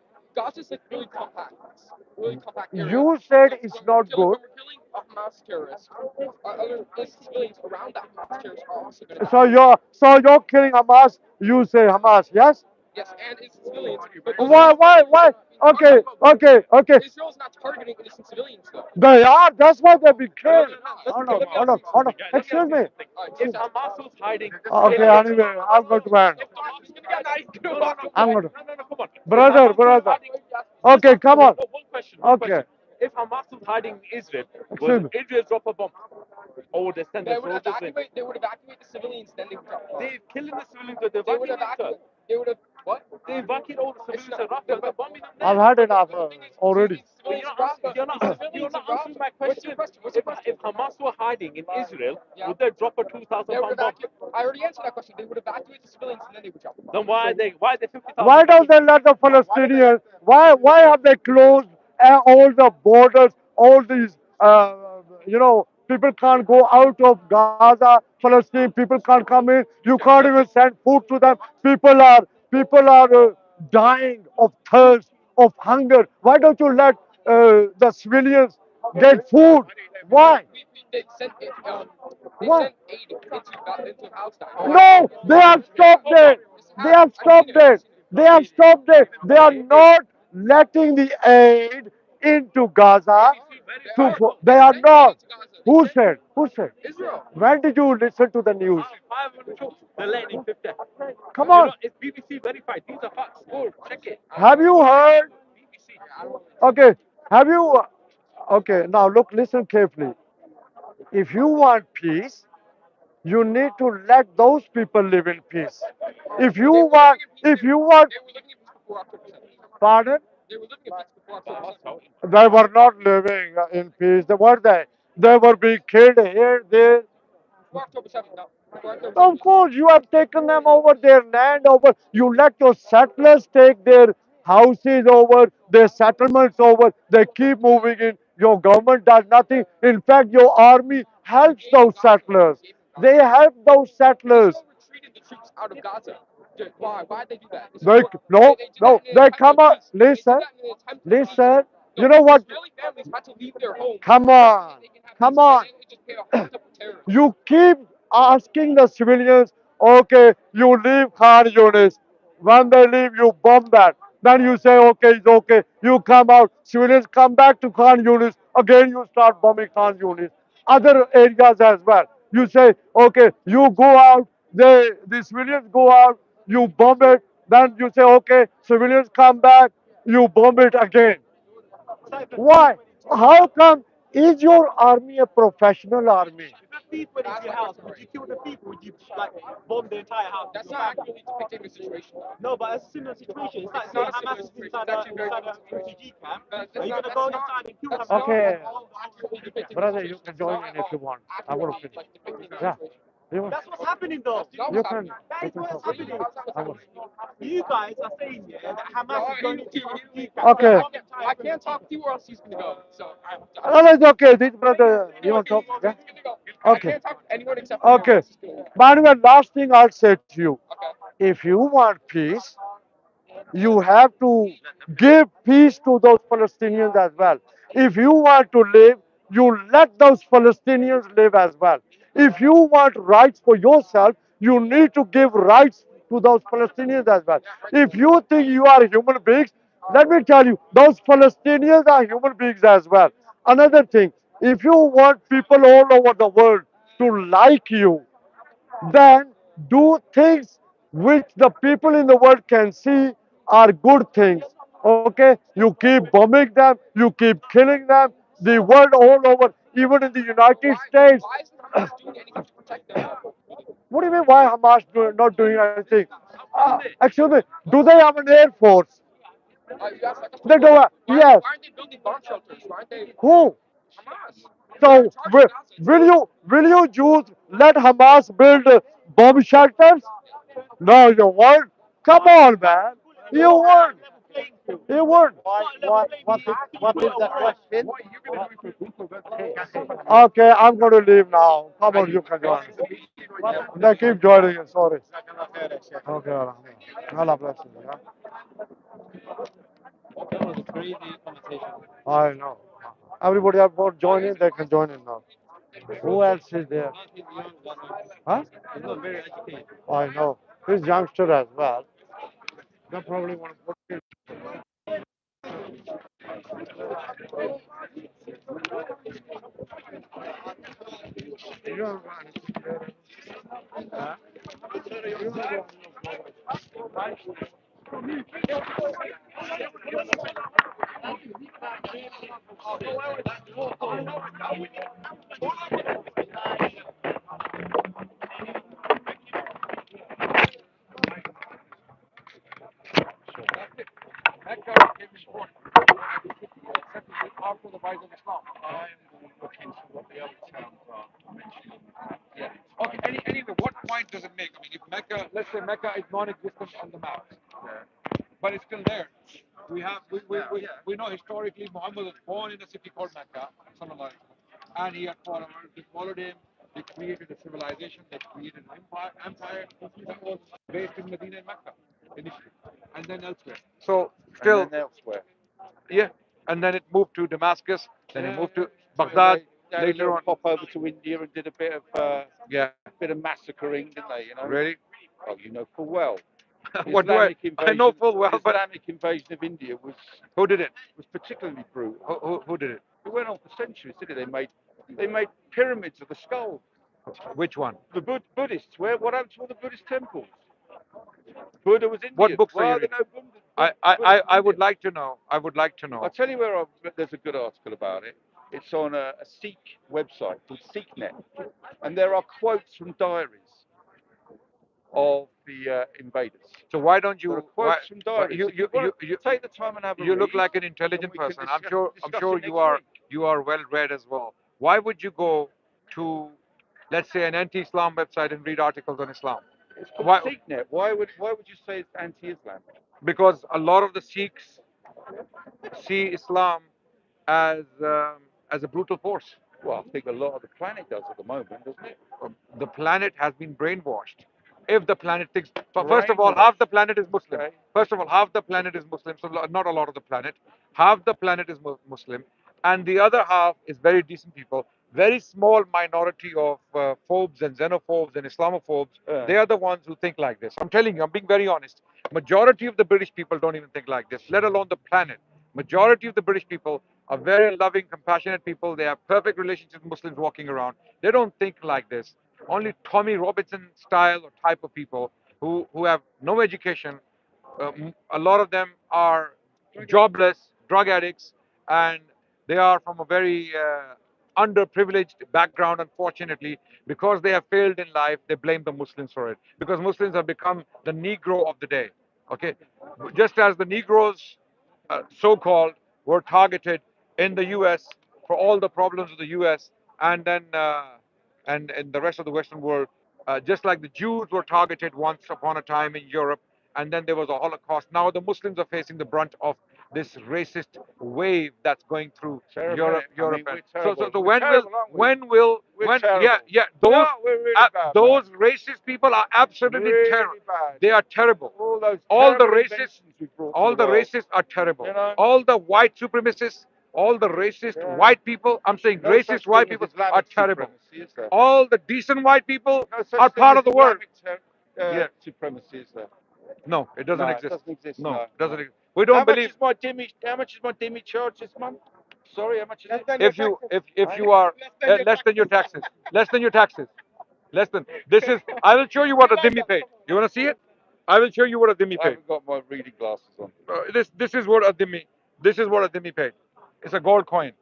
you said it's not good. So you're killing Hamas. You say Hamas, yes? Why? Okay, okay, okay. They are. That's why they've been killed. Hold on. Excuse me. If Hamas was hiding, Okay, anyway, I'm going to end. I'm going to. come on. Brother. Okay, come on. Okay. If Hamas was hiding in Israel, Excuse would me. Israel drop a bomb? Or would they send their soldiers in? They're killing the civilians, but they're evacuating. They evacuate all the civilians to Rafah. They're bombing them I've there. had enough already. But you're not answering my question. If Hamas were hiding in Israel, would they drop a 2,000 pound bomb? Then why are they 50,000 Why don't people? they let the Palestinians? Why have they closed all the borders? All these, people can't go out of Gaza, Palestine. People can't come in. You can't even send food to them. People are dying of thirst, of hunger. Why don't you let the civilians get food? Why? Why? No, they have stopped it. They have stopped it. They have stopped it. They are not letting the aid into Gaza. They are not. Who said? Who said? When did you listen to the news? 500 troops. They're letting in 50. Come on. It's BBC verified. These are facts. Go check it. Have you heard? BBC. Okay. Have you? Okay. Now look. Listen carefully. If you want peace, you need to let those people live in peace. If you want, pardon, they were not living in peace. They were they? They were being killed here, there. Of course, you have taken them over their land over. You let your settlers take their houses over, their settlements over. They keep moving in. Your government does nothing. In fact, your army helps those settlers. They help those settlers. No, they come out. Listen. You know what? Come on, come on. You keep asking the civilians, okay, you leave Khan Yunis. When they leave, you bomb that. Then you say, okay, it's okay. You come out. Civilians come back to Khan Yunis. Again, you start bombing Khan Yunis. Other areas as well. You say, okay, you go out. The civilians go out. You bomb it. Then you say, okay, civilians come back. You bomb it again. Why? How come? Is your army a professional army? If a thief went into your house, would you kill the thief or would you like bomb the entire house? No, but it's a similar situation. It's like saying Hamas is inside a refugee camp. Are you gonna go inside and kill Hamas? Okay, brother, you can join in if you want. I'm gonna finish. Yeah, you want? That's what's happening though. You can. That You is can what's talk. happening. I'm gonna. You guys are saying yeah, that Hamas is going into refugee camp. Okay. No, it's okay. This brother, you want to talk? Yeah. Okay. Okay. But anyway, last thing I'll say to you: if you want peace, you have to give peace to those Palestinians as well. If you want to live, you let those Palestinians live as well. If you want rights for yourself, you need to give rights to those Palestinians as well. If you think you are human beings, let me tell you, those Palestinians are human beings as well. Another thing, if you want people all over the world to like you, then do things which the people in the world can see are good things. Okay? You keep bombing them, you keep killing them, the world all over, even in the United States. What do you mean why Hamas not doing anything? Excuse me, do they have an air force? They do have, yes. Who? So will you Jews let Hamas build bomb shelters? No, you won't. Come on, man. You won't. He would. What is the question? What are you going to do for people that take anti-Semitism? Okay, I'm going to leave now. Come on, you can join us. They keep joining you, sorry. Okay, Allah bless you. Yeah? That was a crazy conversation. I know. Everybody have got join in, they can join in now. Who else is there? He's young, that's why. Huh? He's not very educated. I know. He's youngster as well. They probably want to put it. Mecca became important after the rise of Islam. I'm looking into what the other towns are mentioning. Yeah. Okay. Anyway, what point does it make? I mean, if Mecca, let's say Mecca is non-existent on the map, but it's still there. We know historically Muhammad was born in a city called Mecca, and he had followers. They followed him. They created a civilization. They created an empire that was based in Medina and Mecca initially, and then elsewhere. So still, And then elsewhere. yeah, and then it moved to Damascus. Then it moved to So Baghdad. they had a Later little on, pop over to India and did a bit of yeah, massacring, didn't they? You know. really. Oh, you know full well. The What do I? Islamic I know invasion. full well, The but Islamic invasion of India who did it? was particularly brutal. Who did it? It went on for centuries, didn't it? They made pyramids of the skull. Which one? The Buddhists. What happened to all the Buddhist temples? Buddha was Indian. What books Why are you are there reading? no Buddhists I in would India? like to know. I would like to know. I'll tell you where there's a good article about it. It's on a Sikh website called SikhNet, and there are quotes from diaries of the invaders. So why don't There are you? Why, quotes from diaries. you If you want to take the time and have a you look read, like an and intelligent we can person. I'm discuss sure it you next are week. you are well read as well. Why would you go to, let's say, an anti-Islam website and read articles on Islam? It's called Why? SikhNet. Why would you say it's anti-Islam? Because a lot of the Sikhs see Islam as as a brutal force. Well, I think a lot of the planet does at the moment, doesn't it? The planet has been brainwashed. If the planet thinks, but first of all, half the planet is Muslim. Okay. First of all, half the planet is Muslim, so not a lot of the planet. Half the planet is Muslim, and the other half is very decent people. Very small minority of phobes and xenophobes and Islamophobes. Yeah. They are the ones who think like this. I'm telling you, I'm being very honest. Majority of the British people don't even think like this, let alone the planet. Majority of the British people are very loving, compassionate people. They have perfect relationships with Muslims walking around. They don't think like this. Only Tommy Robinson style or type of people who have no education. A lot of them are jobless, drug addicts, and they are from a very underprivileged background, unfortunately. Because they have failed in life, they blame the Muslims for it. Because Muslims have become the Negro of the day. Okay, just as the Negroes, so-called, were targeted in the U.S. for all the problems of the U.S. and then and in the rest of the Western world, just like the Jews were targeted once upon a time in Europe, and then there was a Holocaust. Now the Muslims are facing the brunt of this racist wave that's going through Terrible, Europe. we're So, terrible. so We're terrible, aren't we? We're terrible. yeah, No, we're really bad, those man. racist people are absolutely Really terrible. bad. They are terrible. All The the racists, inventions we brought to all the world. racists are terrible. You know? All the white supremacists, all the racist white people, I'm saying No racist such white thing as people are Islamic terrible. supremacy, is there? All the decent white people No such are thing part as of the world. Islamic Yeah. supremacy, is there? No, it doesn't No, exist. it doesn't exist. No, No, it doesn't no. exist. We don't How much believe. is my dimmy charge this month? Sorry, how much is it? If you are less than your taxes, less than your taxes, less than this is. I will show you what a dhimmi paid. You want to see it? I will show you what a dhimmi I paid. haven't got my reading glasses on. This is what a dhimmi. This is what a dhimmi paid. It's a gold coin.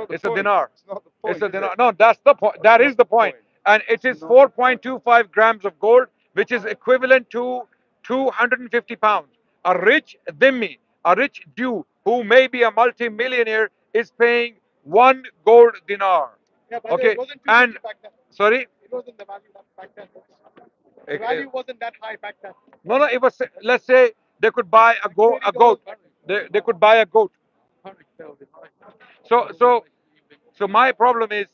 It's a dinar. It's not the point. It's a is dinar. it? No, that's the point. That Not is the the point. point. And it is 4.25 grams of gold, which is equivalent to 250 pounds. A rich dhimmi, a rich Jew who may be a multi-millionaire, is paying one gold dinar. Yeah, but Okay, it wasn't and 250 back then. sorry. It wasn't the value back then. The Eh, value wasn't that high back then. No, it was. Let's say they could buy a goat. They could buy a goat. So my problem is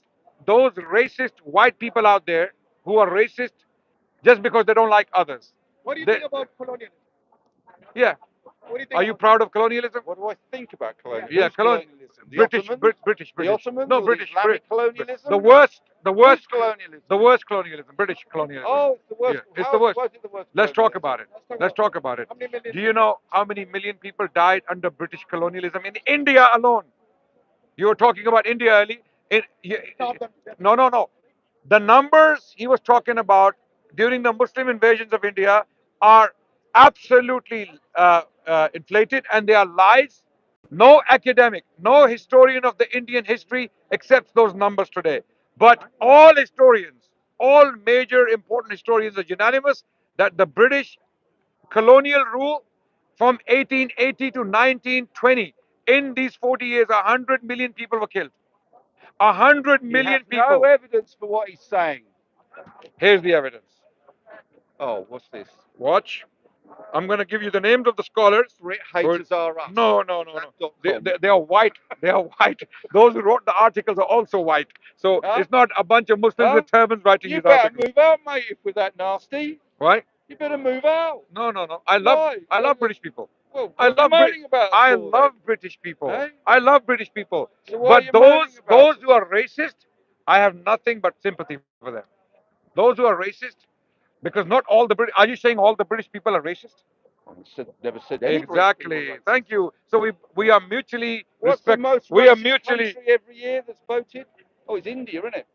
those racist white people out there who are racist just because they don't like others. What do you They- think about colonialism? Yeah. What do you think Are you about proud of colonialism? What do I think about colonialism? Yeah, Who's colonialism? The British, Ottomans? British, The British. Ottomans No, or the British. Islamic colonialism? The worst, Whose colonialism? the worst colonialism, British colonialism. Oh, it's the worst. Yeah, it's How the worst. was it the worst Let's talk colonialism? about it. Let's talk about it. How many million Do you know how many million people died under British colonialism in India alone? You were talking about India early. No, no, no. The numbers he was talking about during the Muslim invasions of India are absolutely inflated, and they are lies. No academic, no historian of the Indian history accepts those numbers today. But all historians, all major important historians are unanimous that the British colonial rule from 1880 to 1920, in these 40 years, 100 million people were killed. 100 You million have no people. evidence for what he's saying. Here's the evidence. Oh, what's this? Watch. I'm going to give you the names of the scholars. Haters are us. No, no, no, no. They are white. They are white. Those who wrote the articles are also white. So Huh? it's not a bunch of Muslims Huh? with turbans writing You these better articles. move out, mate, if we're that nasty. Right? You better move out. No, no, no. I Why? love British people. Well, I what are you love moaning about? I for, love then? British people. Eh? I love British people. So why are But you moaning about those it? who are racist, I have nothing but sympathy for them. Those who are racist, because not all the British. Are you saying all the British people are racist? Never said any Exactly. Thank you. So we are mutually What's the respect. most We are racist mutually. country every year that's voted? Oh, it's India, isn't it?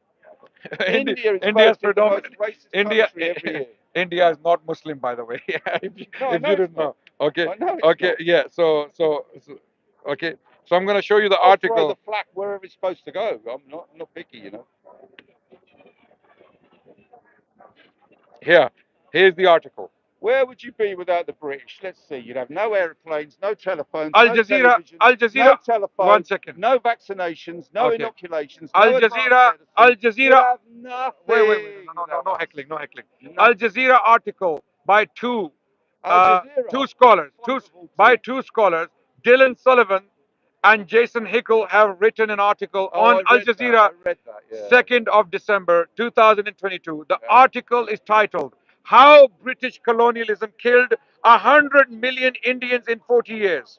India is India is voted the most predominant. racist India. country every year. India is not Muslim, by the way. No, I If know you it's didn't know. not. Okay. I know it's Okay. not. Yeah. Okay. So I'm going to show you the I'll throw article. the flag wherever it's supposed to go. I'm not picky, you know. Here. Here's the article. Where would you be without the British? Let's see. You'd have no airplanes, no telephones, Al no Jazeera. television, Al no Jazeera. telephone, 1 second. no vaccinations, no Okay. inoculations, Al no advanced Jazeera. medicine. Al You'd Jazeera. have nothing. Wait. No without us. heckling. No heckling. Nothing. Al Jazeera article by two Al Jazeera. two scholars, Wonderful by too. two scholars, Dylan Sullivan and Jason Hickel, have written an article Oh, on I Al read that. Jazeera, I read that. Yeah. 2nd of December 2022. The Yeah. article is titled "How British Colonialism Killed 100 Million Indians in 40 Years."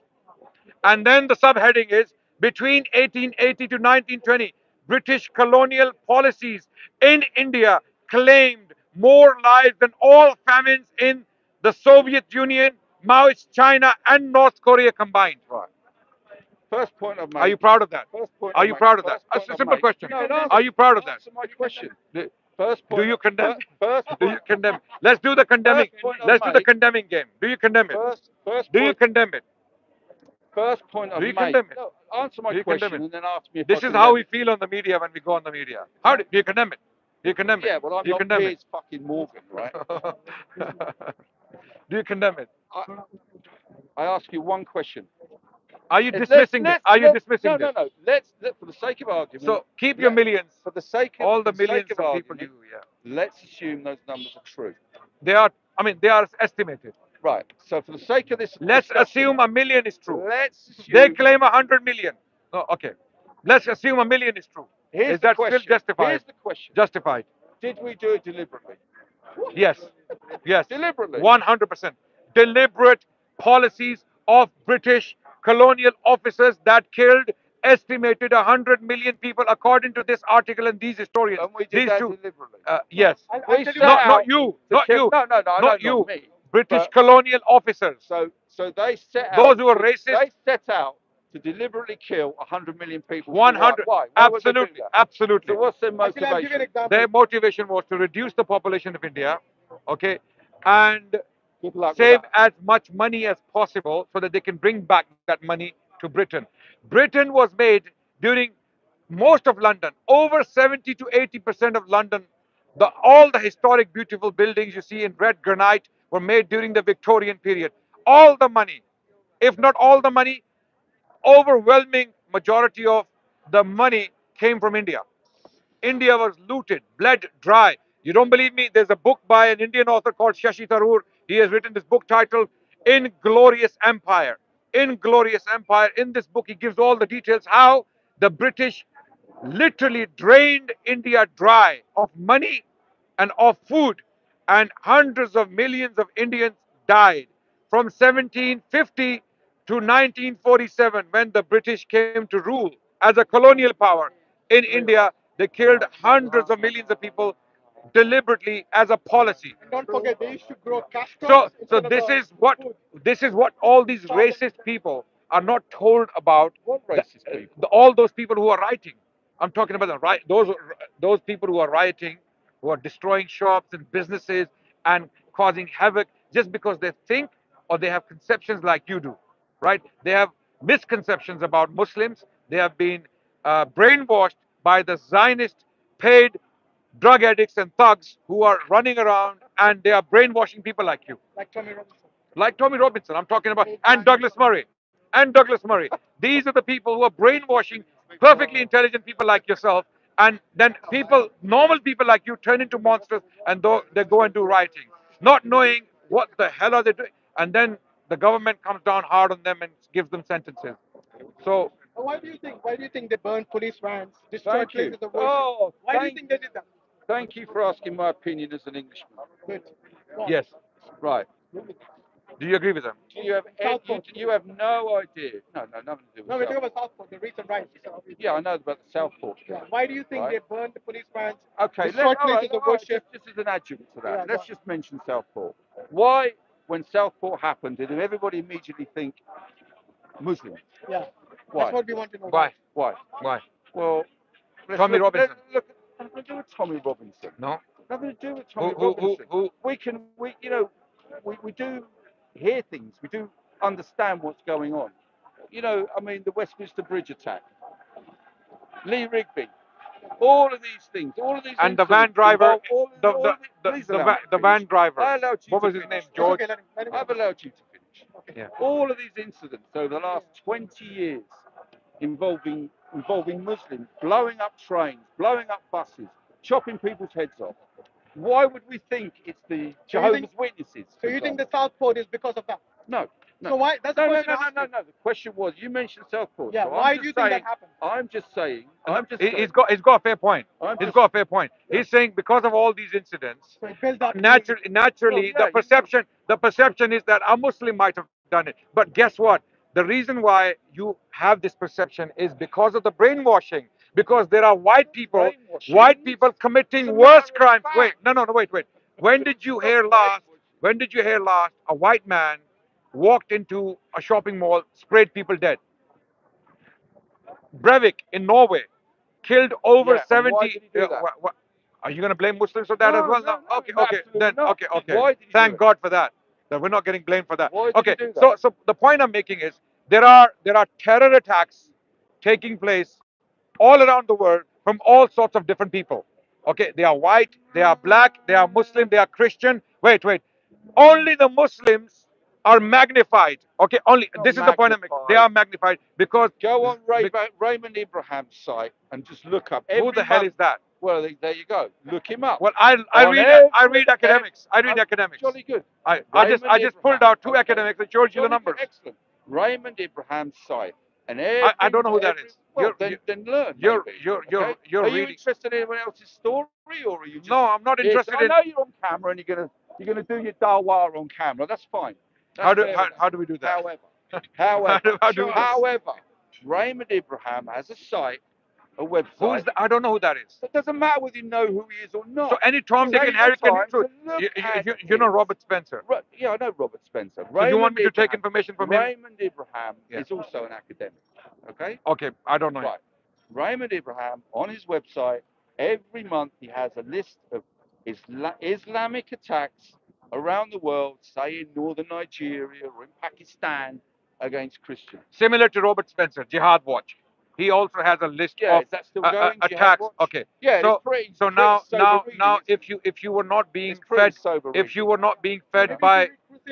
And then the subheading is "Between 1880 to 1920, British colonial policies in India claimed more lives than all famines in the Soviet Union, Maoist China, and North Korea combined." Right. First point I've made. Are you proud of that? First point Are I've you made. proud of that? First point A I've simple made. question. No, no, Are you proud of that? answer my question. First point. Do you condemn? First Do you point. condemn? Let's do the condemning. First point I've Let's do the made. condemning game. Do you condemn it? First Do you point. condemn it? First point I've Do you made. condemn it? No, answer my Do you condemn question it? and then ask me if This I is how condemn we it. feel on the media when we go on the media. How do you condemn it? Do you condemn it? Yeah, well, I'm Do you not condemn Piers fucking Morgan, right? Do you condemn it? I ask you one question. Are you dismissing it? Are you dismissing this? No. For the sake of argument. So keep your millions. For the sake of All the for sake millions of of people argument, you. let's assume those numbers are true. They are. I mean, they are estimated. Right. So for the sake of this Let's discussion, assume a million is true. let's assume They claim 100 million. Oh, okay. Let's assume a million is true. Here's Is the that question. still justified? Here's the question. Justified. Did we do it deliberately? Yes. Yes. Deliberately. 100%. Deliberate policies of British colonial officers that killed estimated 100 million people, according to this article and these historians. And we did These that two. deliberately. Yes. We set Not out you. to Not kill- you. No, Not you. not me. British But- colonial officers. So they set out. Those who are racist. They set out to deliberately kill 100 million people. 100. Why? Why would they do Absolutely. that? Absolutely. So what's their motivation? Their motivation was to reduce the population of India, okay, and Good luck save with that. as much money as possible so that they can bring back that money to Britain. Britain was made during most of London, over 70 to 80% of London. All the historic, beautiful buildings you see in red granite were made during the Victorian period. All the money, if not all the money, overwhelming majority of the money came from India. India was looted, bled dry. You don't believe me? There's a book by an Indian author called Shashi Tharoor. He has written this book titled Inglorious Empire. inglorious empire. In this book, he gives all the details how the British literally drained India dry of money and of food, and hundreds of millions of Indians died from 1750 to 1947 when the British came to rule as a colonial power in India. They killed hundreds of millions of people deliberately as a policy. And don't forget, they used to grow cash So, crops so instead of this the is what food. all these racist people are not told about. What racist people? All those people who are rioting. I'm talking about the right. Those people who are rioting, who are destroying shops and businesses and causing havoc just because they think or they have conceptions like you do, right? They have misconceptions about Muslims. They have been brainwashed by the Zionist paid drug addicts and thugs who are running around and they are brainwashing people like you. Like Tommy Robinson. Like Tommy Robinson, I'm talking about, and Douglas Murray. And Douglas Murray. These are the people who are brainwashing perfectly intelligent people like yourself. And then people, normal people like you, turn into monsters and they go and do rioting, not knowing what the hell are they doing. And then the government comes down hard on them and gives them sentences. So, Why do you think? Why do you think they burned police vans, destroyed Thank you. places of worship? Oh, Why do you think they did that? thank you for asking my opinion as an Englishman. Good. Why? yes. Right. Do you agree with them? Do you have you have no idea? No, nothing to do with No, we're talking Southport. about Southport, the recent riots. Yeah, I know about the Southport. Yeah. Why do you think Right. they burned the police vans, Okay, destroyed all places right, of worship? just as an adjunct to that, Yeah, let's go just mention Southport. Why, when Southport happened, did everybody immediately think Muslims? Yeah. Why? That's what we want to know. Why? Why? Why? Well, let's Tommy look, Robinson. Look, nothing to do with Tommy Robinson. No. Nothing to do with Who, Tommy who, who, Robinson. who? We do hear things. We do understand what's going on. I mean, the Westminster Bridge attack, Lee Rigby, all of these things, all of these And the van incidents driver, involve please allow me to the finish. van driver. I allowed you What to was his finish. name? It's George. okay, let him I've allowed you to finish. Yeah. All of these incidents over the last 20 years involving Muslims blowing up trains, blowing up buses, chopping people's heads off. Why would we think it's the Jehovah's Witnesses? So you think the Southport is because of that? No. No. So why? That's the question. No. The question was, you mentioned Southport. Yeah. So Why do you think that happened? I'm just saying. He's got a fair point. He's got a fair point. Yeah. He's saying because of all these incidents, So it builds up. naturally, Well, yeah, the perception is that a Muslim might have done it. But guess what? The reason why you have this perception is because of the brainwashing. Because there are white people committing worse crimes. Wait, no, wait. When did you hear last? When did you hear last a white man walked into a shopping mall, sprayed people dead? Breivik in Norway killed over Yeah, 70. why did he do that? Are you going to blame Muslims for that as well? No, Okay, absolutely then not. okay. Why did he do Thank it? God for that. That we're not getting blamed for that. Why did Okay, he do that? so the point I'm making is there are terror attacks taking place all around the world from all sorts of different people. Okay, they are white, they are black, they are Muslim, they are Christian. Wait. Only the Muslims are magnified. Okay, only Not this is the point I'm making. They are magnified because Go on Raymond Abraham's site and just look up. who the hell is that? Well, there you go. Look him up. Well, I read academics. I read academics. Jolly good. I Raymond just pulled Abraham. out two academics that showed you the Jolly numbers. good, excellent. Raymond Abraham's site. And I don't know who that is. Well, then learn. You're maybe, okay? you're Are you reading. interested in anyone else's story, or are you just? No, I'm not Yes, interested I in. know you're on camera and you're gonna do your dawah on camera. That's fine. That's How do we do that? However, Raymond Abraham has a site, a website. Who is that? I don't know who that is. It doesn't matter whether you know who he is or not. So any Tom, Dick, and Harry can intro. You know Robert Spencer. Yeah, I know Robert Spencer. So you want me to take information from him? Raymond Abraham is also an academic. Okay? Okay, I don't know him. Right. Raymond Abraham, on his website, every month he has a list of Islamic attacks around the world, say in northern Nigeria or in Pakistan, against Christians. Similar to Robert Spencer, Jihad Watch. He also has a list of is that still going? Jihad attacks. Watch? Okay. Yeah, So it's pretty, so pretty now sober reading, if you were not being it's pretty fed, sober if you were not being fed Maybe by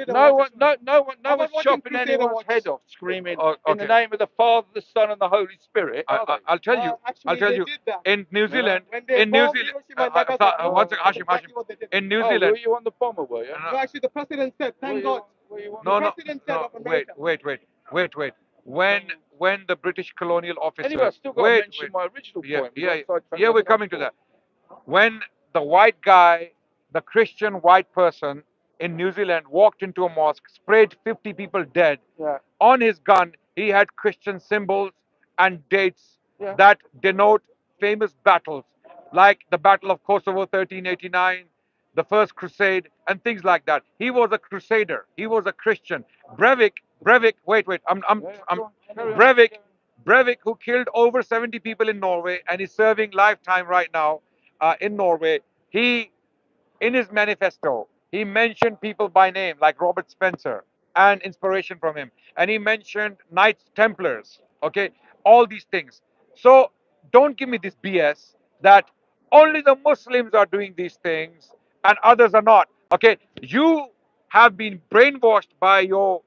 no one's watching chopping Crusader anyone's Watch. head off, screaming Oh, in the okay. name of the Father, the Son, and the Holy Spirit. I'll tell you. Actually, I'll tell they you. did that. In New Zealand, When they bombed Hiroshima and Nagasaki, what's it, Hashim? exactly what they did. In New Oh, Zealand. were you on the bomber, were you? No, actually, the president said, "Thank God." Were you on No, the president said of America. wait. wait, wait. When the British colonial officers, Anyway, I still got to mention my original yeah, point. yeah, yeah, we're coming to that. When the white guy, the Christian white person in New Zealand walked into a mosque, sprayed 50 people dead. Yeah. On his gun, he had Christian symbols and dates Yeah. that denote famous battles, like the Battle of Kosovo 1389, the First Crusade, and things like that. He was a crusader. He was a Christian. Breivik. Wait. I'm Breivik. Breivik, who killed over 70 people in Norway and is serving lifetime right now in Norway. He, in his manifesto, he mentioned people by name like Robert Spencer and inspiration from him. And he mentioned Knights Templars, okay? All these things. So don't give me this BS that only the Muslims are doing these things and others are not, okay? You have been brainwashed by your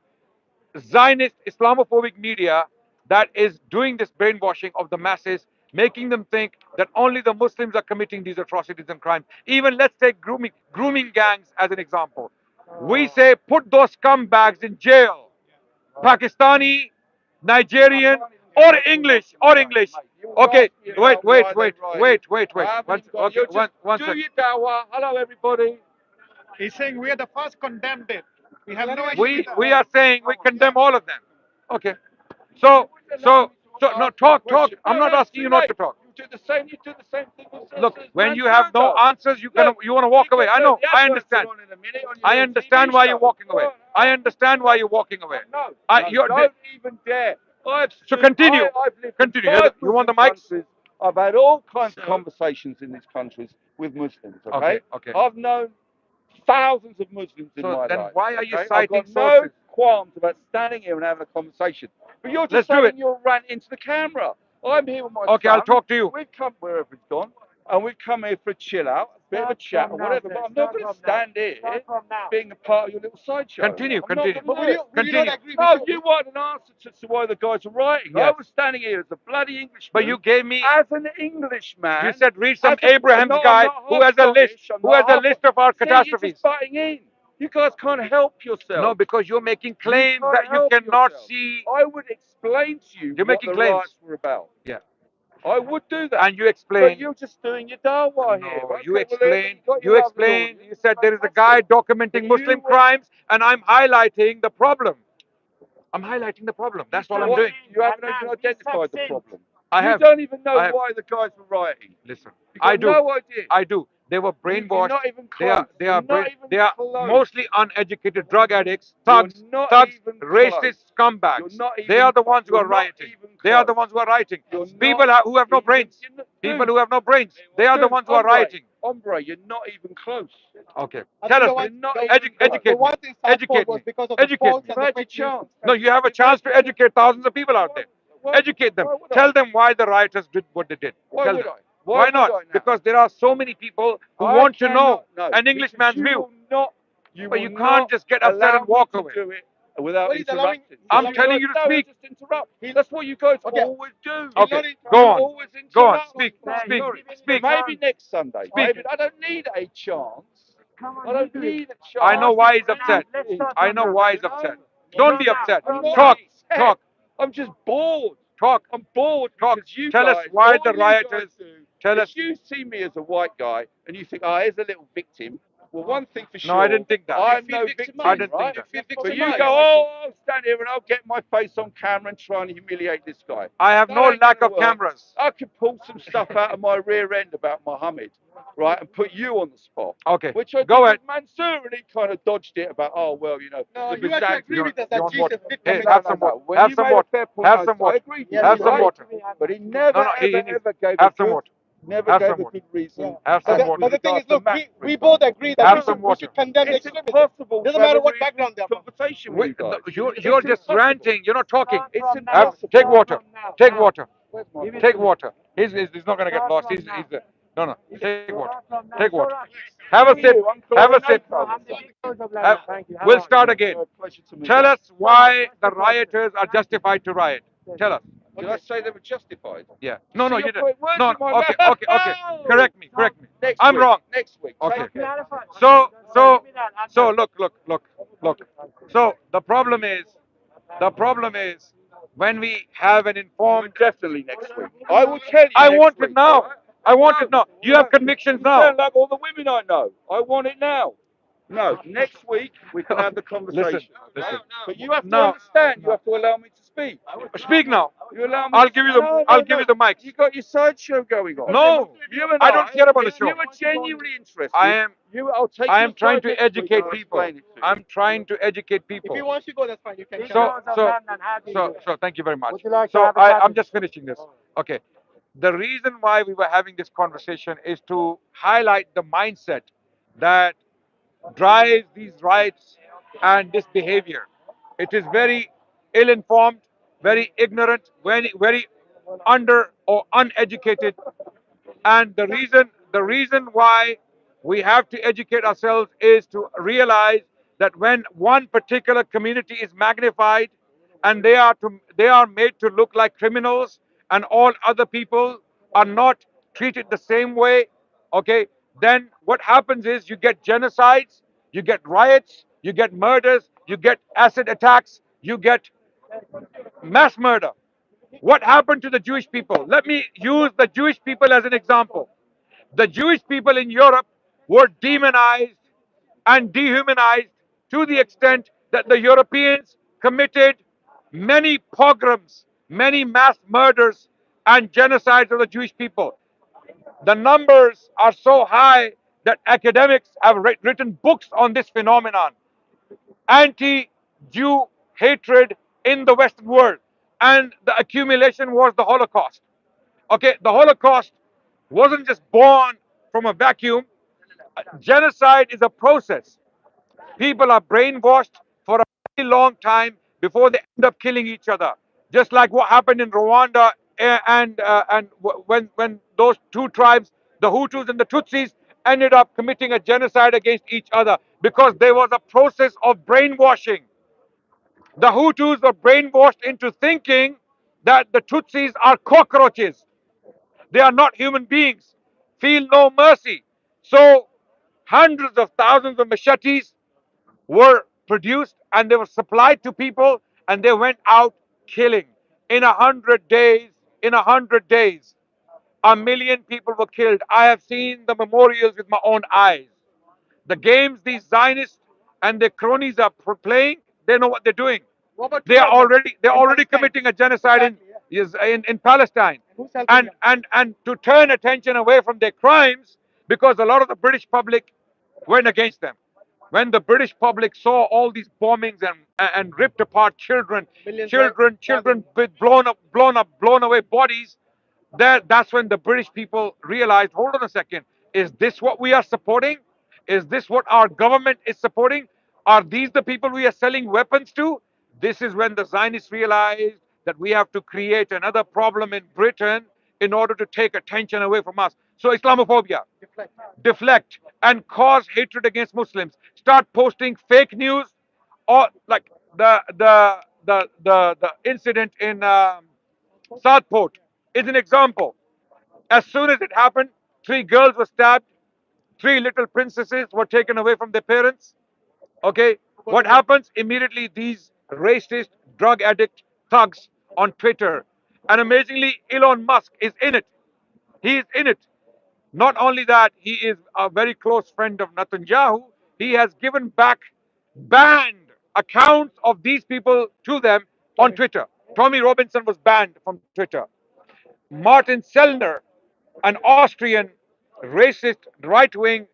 Zionist Islamophobic media that is doing this brainwashing of the masses, making them think that only the Muslims are committing these atrocities and crimes. Even let's take grooming gangs as an example. We say put those scumbags in jail. Pakistani, Nigerian, or English, Okay, wait. Okay, one Do second. your dawah. Hello, everybody. He's saying we are the first condemned it. We have no issue We with that. we are saying we condemn all of them. Okay. So no talk. I'm not asking you not to talk. You do the same. You do the same thing with Look, when you have no answers, you want to walk away. I know. I understand. I understand why you're walking away. I understand why you're walking away. No, You're, don't even dare. So continue. I've lived Continue. in 5 You want the Muslim mics? countries. I've had all kinds of conversations in these countries with Muslims. Okay. Okay. I've known thousands of Muslims in So my then life. why are you okay? citing I've got no sources? qualms about standing here and having a conversation. But you're Let's just do saying it. you're ranting into the camera. I'm here with my Okay, son. I'll talk to you. We've come wherever he's gone, and we've come here for a chill out, a bit of a chat, or whatever. But I'm not going to stand here being a part of your little sideshow. Continue. I'm not But gonna do it. would you not agree? No, you want an answer to why the guys are writing. I Yes. was standing here as a bloody Englishman. But you gave me. as an Englishman. You said read some as a- Abraham's no, I'm guide not who has a half list. Scottish, I'm Who not has a half- list of our See, you're catastrophes. just butting in. You guys can't help yourself. No, because you're making claims can't that you help cannot yourself. see. I would explain to you You're what making the claims. riots were about. Yeah. I would do that. And you But explained. you're just doing your dawah here. No, Okay, you well, explained. got You your lovely explained. audience. You said there is a guy documenting But Muslim you- crimes, and I'm highlighting the problem. I'm highlighting the problem. That's all I'm What? doing. You haven't even identified the problem. I You have. don't even know I have. why the guys were rioting. Listen, You got I do. no idea. I do. They were You're brainwashed. not even They are. close. They You're are. not even They are close. mostly uneducated drug addicts, You're thugs, not even racist close. scumbags. You're not They are even- the ones who you're are not rioting. even They are the close. ones who are rioting. You're People not who have no even- brains. you're not- People dude, who have no brains. They are the dude, ones who are rioting. Hombre, you're not even close. Okay. I Tell think us. the one- You're not the- even close. Educate The me. one thing Southport Educate was me. because of the Educate faults me. and the You've had fake your news. chance. No, you have a chance to educate thousands of people out there. Educate them. Why would I? Tell them why the rioters did what they did. Why Tell would them. I? Why would not? I now? Because there are so many people who I want to know cannot- no, an because Englishman's you view. will not. You But will you can't not just get upset allow and walk me away. to do it without Well, he's allowing- interrupting. he's I'm allowing- telling you to No, speak. just interrupt. That's what you guys Okay. always do. Okay, not- go You on. always interrupt. Go on. Speak. Sorry. Speak. Maybe next Sunday. Speak. Maybe I don't need a chance. I don't need a chance. I know why he's upset. I know why he's upset. Don't be upset. Talk. Talk. I'm just bored. Talk. I'm bored Talk. because you Tell guys, us why all the you guys rioters. do, Tell if us. you see me as a white guy and you think, oh, here's a little victim, well, one thing for sure, No, I didn't think that. I'm no victim, I didn't right? think that. But you go, oh, I'll stand here and I'll get my face on camera and try and humiliate this guy. I have That no ain't lack gonna of work. cameras. I could pull some stuff out of my rear end about Mohammed, right, and put you on the spot. Okay. Which I Go did ahead. with Mansour, and he kind of dodged it about, oh, well, you know. No, the you actually Byzantium- agree with us You that want Jesus water? did Hey, commit have that. some water. When Have you some made a water. fair point, Have I some water. agreed with you, Have some right? water. But he never, he ever, needs- ever gave have a some good, water. never Have gave some a water. good reason. Have some as water. But the thing is, regards to look, Max, for we both agree that Have we some should, water. condemn the It's extremism. impossible. Doesn't to matter have a what real background they're from. conversation with you guys. You're It's just impossible. ranting. You're not talking. It's impossible. Take water. Take water. Where's my Take water. He's not going to get lost. No. Take water. Take water. Have a sip. Have a sip. We'll start again. Pleasure to meet Tell you. us why the rioters are justified to riot. Tell us. Did I say they were justified? Yeah. No, See, you you're didn't. putting words No. in my Okay. mouth. Okay. Correct me. Next I'm week. wrong. Next week. Okay. Take care. So look. So the problem is The problem is when we have an informed. Definitely next week. I will tell you. I next want week, it now. right? I want it now. You have convictions You now. sound like all the women I know. I want it now. No, next week we can have the conversation. Listen. But you have to Now, understand. You have to allow me to speak. speak now. You allow me. I'll give you the. No, I'll no, give no. you the mic. You got your sideshow going on. No, You and I don't care about the if show. you are genuinely interested, I am. I'll take I your am trying side to next week and educate I'll people. explain it to you. I'm trying to educate If he people. wants to go, that's fine. You can. So thank you very much. Would you like to So have a I'm chat? just finishing this. Okay. The reason why we were having this conversation is to highlight the mindset that drives these riots and this behavior. It is very ill-informed, very ignorant, very under or uneducated, and the reason why we have to educate ourselves is to realize that when one particular community is magnified and they are made to look like criminals and all other people are not treated the same way, okay, then what happens is you get genocides, you get riots, you get murders, you get acid attacks, you get mass murder. What happened to the Jewish people? Let me use the Jewish people as an example. The Jewish people in Europe were demonized and dehumanized to the extent that the Europeans committed many pogroms, many mass murders and genocides of the Jewish people. The numbers are so high that academics have written books on this phenomenon. Anti-Jew hatred in the Western world. And the accumulation was the Holocaust. Okay, the Holocaust wasn't just born from a vacuum. Genocide is a process. People are brainwashed for a very long time before they end up killing each other. Just like what happened in Rwanda when those two tribes, the Hutus and the Tutsis, ended up committing a genocide against each other because there was a process of brainwashing. The Hutus were brainwashed into thinking that the Tutsis are cockroaches. They are not human beings. Feel no mercy. So hundreds of thousands of machetes were produced and they were supplied to people and they went out killing. In 100 days, in 100 days, 1 million people were killed. I have seen the memorials with my own eyes. The games these Zionists and their cronies are playing, they know what they're doing. They're already committing a genocide in Palestine. And to turn attention away from their crimes because a lot of the British public went against them. When the British public saw all these bombings and ripped apart children, children with blown away bodies, that's when the British people realized, hold on a second, is this what we are supporting? Is this what our government is supporting? Are these the people we are selling weapons to? This is when the Zionists realized that we have to create another problem in Britain in order to take attention away from us. So Islamophobia, deflect and cause hatred against Muslims. Start posting fake news, or like the incident in Southport is an example. As soon as it happened, 3 girls were stabbed, 3 little princesses were taken away from their parents. Okay, what happens immediately? These racist, drug addict thugs on Twitter, and amazingly, Elon Musk is in it. He is in it. Not only that, he is a very close friend of Netanyahu. He has given back banned accounts of these people to them on Twitter. Tommy Robinson was banned from Twitter. Martin Sellner, an Austrian racist right wing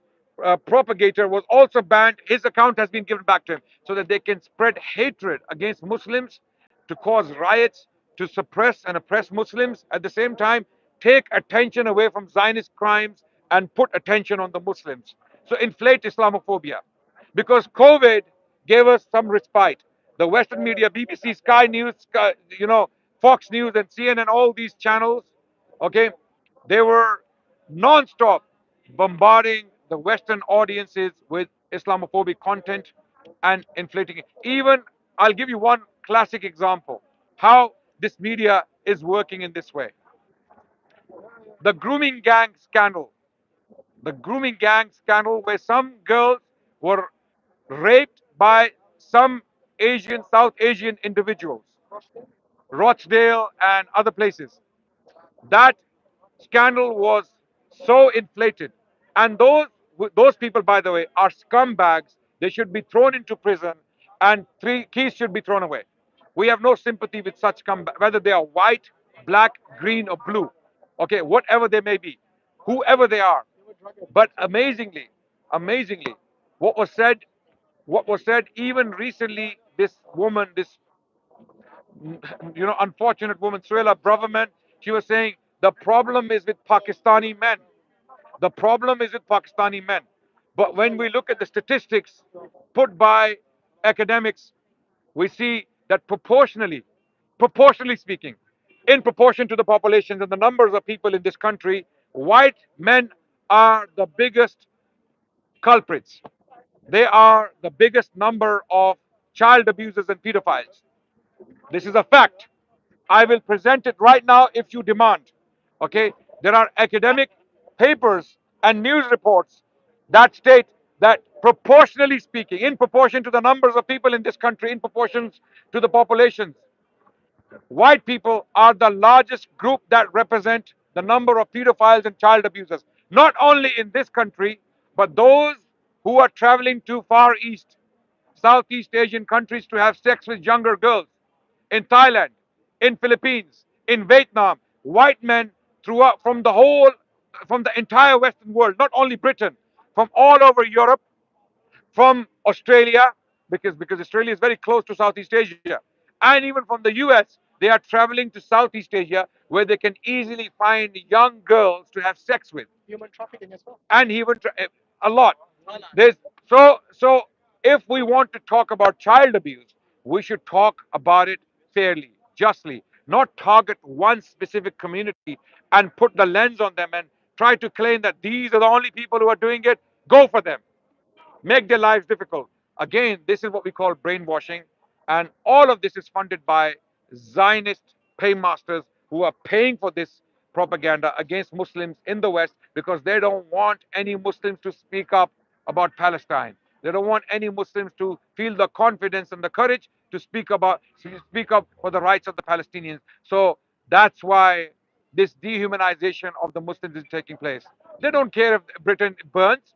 propagator, was also banned. His account has been given back to him so that they can spread hatred against Muslims, to cause riots, to suppress and oppress Muslims, at the same time, take attention away from Zionist crimes and put attention on the Muslims. So, inflate Islamophobia. Because COVID gave us some respite. The Western media, BBC, Sky News, Fox News, and CNN, all these channels, okay, they were non-stop bombarding the Western audiences with Islamophobic content and inflating it. Even I'll give you one classic example how this media is working in this way. The grooming gang scandal. The grooming gang scandal where some girls were raped by some Asian, South Asian individuals, Rochdale and other places. That scandal was so inflated, and those people, by the way, are scumbags. They should be thrown into prison, and three keys should be thrown away. We have no sympathy with such scumbags, whether they are white, black, green, or blue. Okay, whatever they may be, whoever they are. But amazingly, what was said, what was said even recently, this woman, this unfortunate woman, Suela Braverman, she was saying the problem is with Pakistani men. The problem is with Pakistani men. But when we look at the statistics put by academics, we see that proportionally speaking, in proportion to the populations and the numbers of people in this country, white men are the biggest culprits. They are the biggest number of child abusers and pedophiles. This is a fact. I will present it right now if you demand. Okay? There are academic papers and news reports that state that proportionally speaking, in proportion to the numbers of people in this country, in proportion to the populations, white people are the largest group that represent the number of pedophiles and child abusers. Not only in this country, but those who are traveling to Far East, Southeast Asian countries to have sex with younger girls. In Thailand, in Philippines, in Vietnam, white men throughout from the entire Western world, not only Britain, from all over Europe, from Australia, because Australia is very close to Southeast Asia, and even from the US, they are traveling to Southeast Asia where they can easily find young girls to have sex with. Human trafficking as well. And a lot. There's so if we want to talk about child abuse, we should talk about it fairly, justly, not target one specific community and put the lens on them and try to claim that these are the only people who are doing it. Go for them, make their lives difficult. Again, this is what we call brainwashing, and all of this is funded by Zionist paymasters who are paying for this propaganda against Muslims in the West because they don't want any Muslims to speak up about Palestine. They don't want any Muslims to feel the confidence and the courage to speak up for the rights of the Palestinians. So that's why this dehumanization of the Muslims is taking place. They don't care if Britain burns.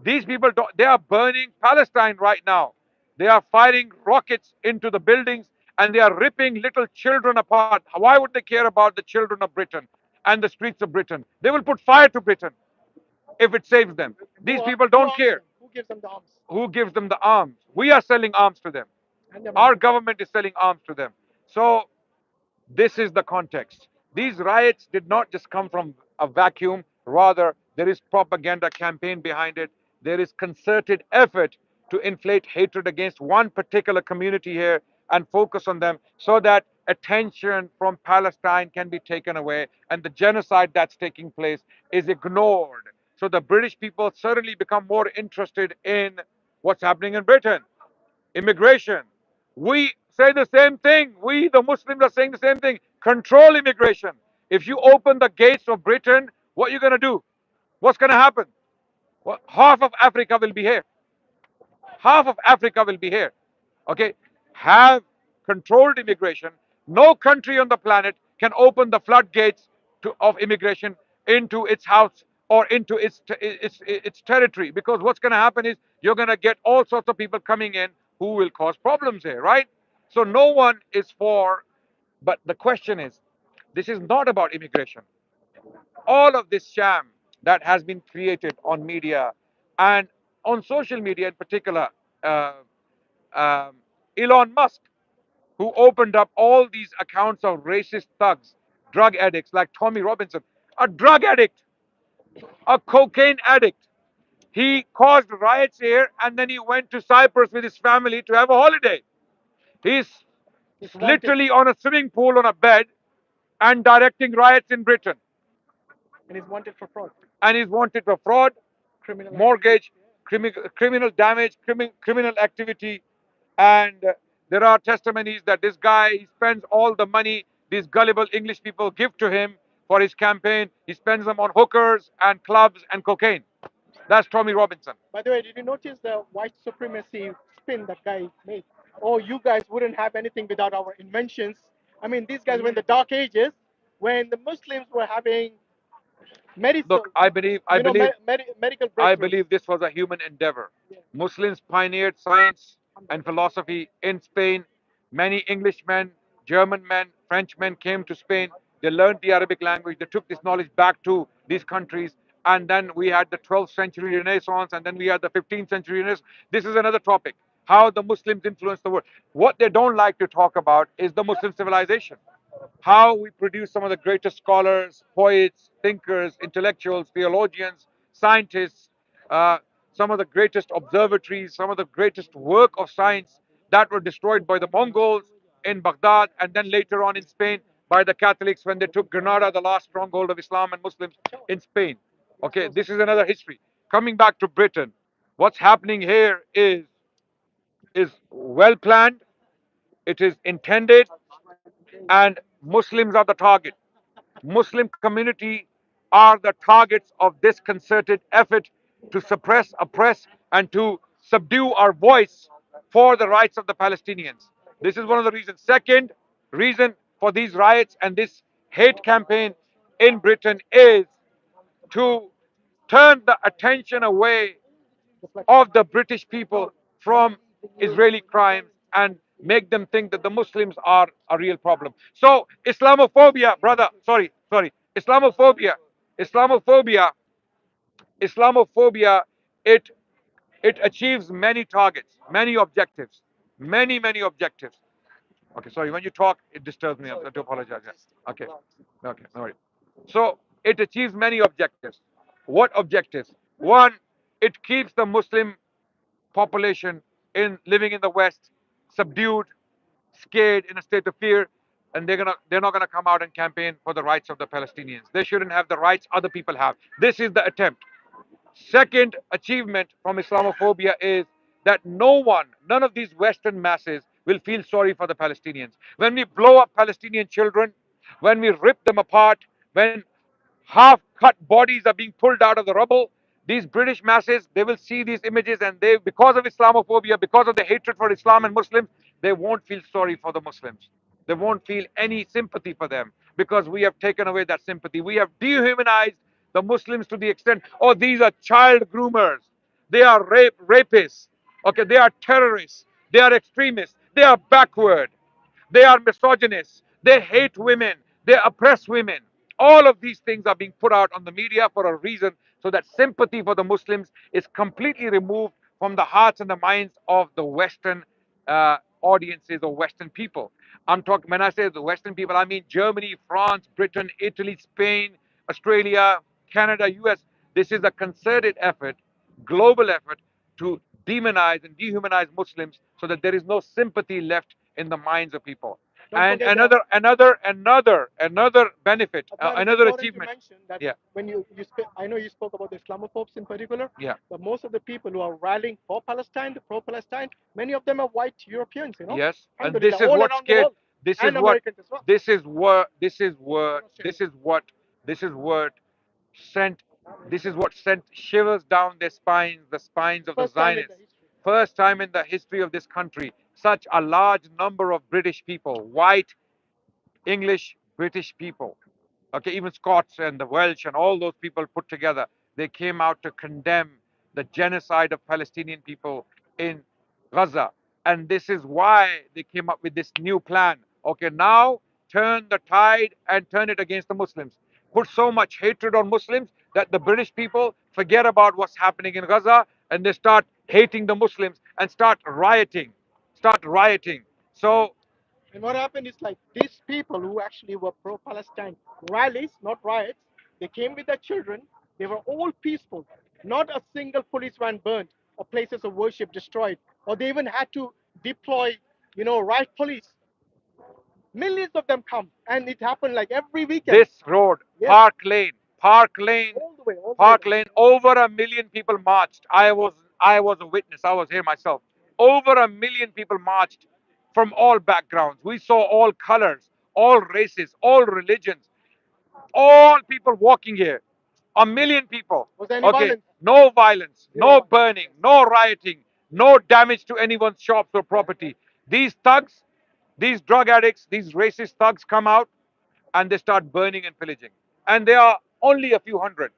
These people, they are burning Palestine right now. They are firing rockets into the buildings and they are ripping little children apart. Why would they care about the children of Britain and the streets of Britain? They will put fire to Britain if it saves them. These people don't care. Who gives them the arms? Who gives them the arms? We are selling arms to them. And their Our money. government is selling arms to them. So this is the context. These riots did not just come from a vacuum, rather, there is propaganda campaign behind it. There is concerted effort to inflate hatred against one particular community here and focus on them so that attention from Palestine can be taken away and the genocide that's taking place is ignored. So the British people suddenly become more interested in what's happening in Britain. Immigration. We say the same thing. We, the Muslims, are saying the same thing. Control immigration. If you open the gates of Britain, what are you going to do? What's going to happen? Well, half of Africa will be here. Half of Africa will be here. Okay? Have controlled immigration. No country on the planet can open the floodgates of immigration into its house or into its territory, because what's going to happen is you're going to get all sorts of people coming in who will cause problems here, right? So no one is for, but the question is, this is not about immigration. All of this sham that has been created on media and on social media in particular, uh, um, Elon Musk, who opened up all these accounts of racist thugs, drug addicts like Tommy Robinson, a drug addict, a cocaine addict. He caused riots here and then he went to Cyprus with his family to have a holiday. He's It's literally on a swimming pool on a bed and directing riots in Britain. and he's wanted for fraud. And he's wanted for fraud, Criminal mortgage, criminal damage, criminal activity. And there are testimonies that this guy, he spends all the money these gullible English people give to him for his campaign. He spends them on hookers and clubs and cocaine. That's Tommy Robinson. By the way, did you notice the white supremacy spin that guy made? oh, you guys wouldn't have anything without our inventions. I mean, these guys were in the dark ages when the Muslims were having medical, Look, I believe, I believe, medical I breakthroughs. believe this was a human endeavor. Muslims pioneered science and philosophy in Spain. Many Englishmen, German men, Frenchmen came to Spain. They learned the Arabic language. They took this knowledge back to these countries. And then we had the 12th century Renaissance, and then we had the 15th century Renaissance. This is another topic, how the Muslims influenced the world. What they don't like to talk about is the Muslim civilization, how we produce some of the greatest scholars, poets, thinkers, intellectuals, theologians, scientists, uh, some of the greatest observatories, some of the greatest work of science that were destroyed by the Mongols in Baghdad and then later on in Spain by the Catholics when they took Granada, the last stronghold of Islam and Muslims in Spain. Okay, this is another history. Coming back to Britain, what's happening here is well planned, it is intended, and Muslims are the target. Muslim community are the targets of this concerted effort to suppress, oppress, and to subdue our voice for the rights of the Palestinians. This is one of the reasons. Second reason for these riots and this hate campaign in Britain is to turn the attention away of the British people from Israeli crimes and make them think that the Muslims are a real problem. So Islamophobia, brother, sorry, Islamophobia, Islamophobia, it it achieves many targets, many objectives, many objectives. Okay, sorry, when you talk, it disturbs me. I have to apologize. Yeah. Okay, no worries. So it achieves many objectives. What objectives? One, it keeps the Muslim population in living in the West subdued, scared, in a state of fear, and they're not gonna come out and campaign for the rights of the Palestinians. They shouldn't have the rights other people have. This is the attempt. Second achievement from Islamophobia is that none of these Western masses will feel sorry for the Palestinians. When we blow up Palestinian children, when we rip them apart, when half cut bodies are being pulled out of the rubble, these British masses, they will see these images and they, because of Islamophobia, because of the hatred for Islam and Muslims, they won't feel sorry for the Muslims. They won't feel any sympathy for them because we have taken away that sympathy. We have dehumanized the Muslims to the extent, oh, these are child groomers. They are rapists. Okay, they are terrorists. They are extremists. They are backward. They are misogynists. They hate women. They oppress women. All of these things are being put out on the media for a reason, so that sympathy for the Muslims is completely removed from the hearts and the minds of the Western audiences or Western people. I'm talking, when I say the Western people, I mean Germany, France, Britain, Italy, Spain, Australia, Canada, US. This is a concerted effort, global effort, to demonize and dehumanize Muslims so that there is no sympathy left in the minds of people. Don't And forget that another benefit, Adnan, it's another important to achievement. mention that Yeah, when I know you spoke about the Islamophobes in particular, yeah. but most of the people who are rallying for Palestine, the pro-Palestine, many of them are white Europeans, Yes, and Alhamdulillah, this is all what around the scared. world, This is and what. Americans as well. This is what. This is And what. This Australians. is what. This is what sent. This is what sent shivers down their spines, the spines of the First time in the Zionists. history. First time in the history of this country, such a large number of British people, white, English, British people, okay, even Scots and the Welsh and all those people put together, they came out to condemn the genocide of Palestinian people in Gaza. And this is why they came up with this new plan. Okay, now turn the tide and turn it against the Muslims. Put so much hatred on Muslims that the British people forget about what's happening in Gaza and they start hating the Muslims and start rioting. Start rioting. So, And what happened is like these people who actually were pro-Palestine rallies, not riots, they came with their children. They were all peaceful. Not a single police van burned or places of worship destroyed, or they even had to deploy, riot police. Millions of them come, and it happened like every weekend. this road, Yes, Park Lane, all the way Park there. Lane, over a million people marched. I was a witness. I was here myself. Over a million people marched from all backgrounds. We saw all colors, all races, all religions, all people walking here. A million people. Was there any Okay, violence? no violence, Zero no violence. burning, no rioting, no damage to anyone's shops or property. These thugs, these drug addicts, these racist thugs come out and they start burning and pillaging. And they are only a few hundred.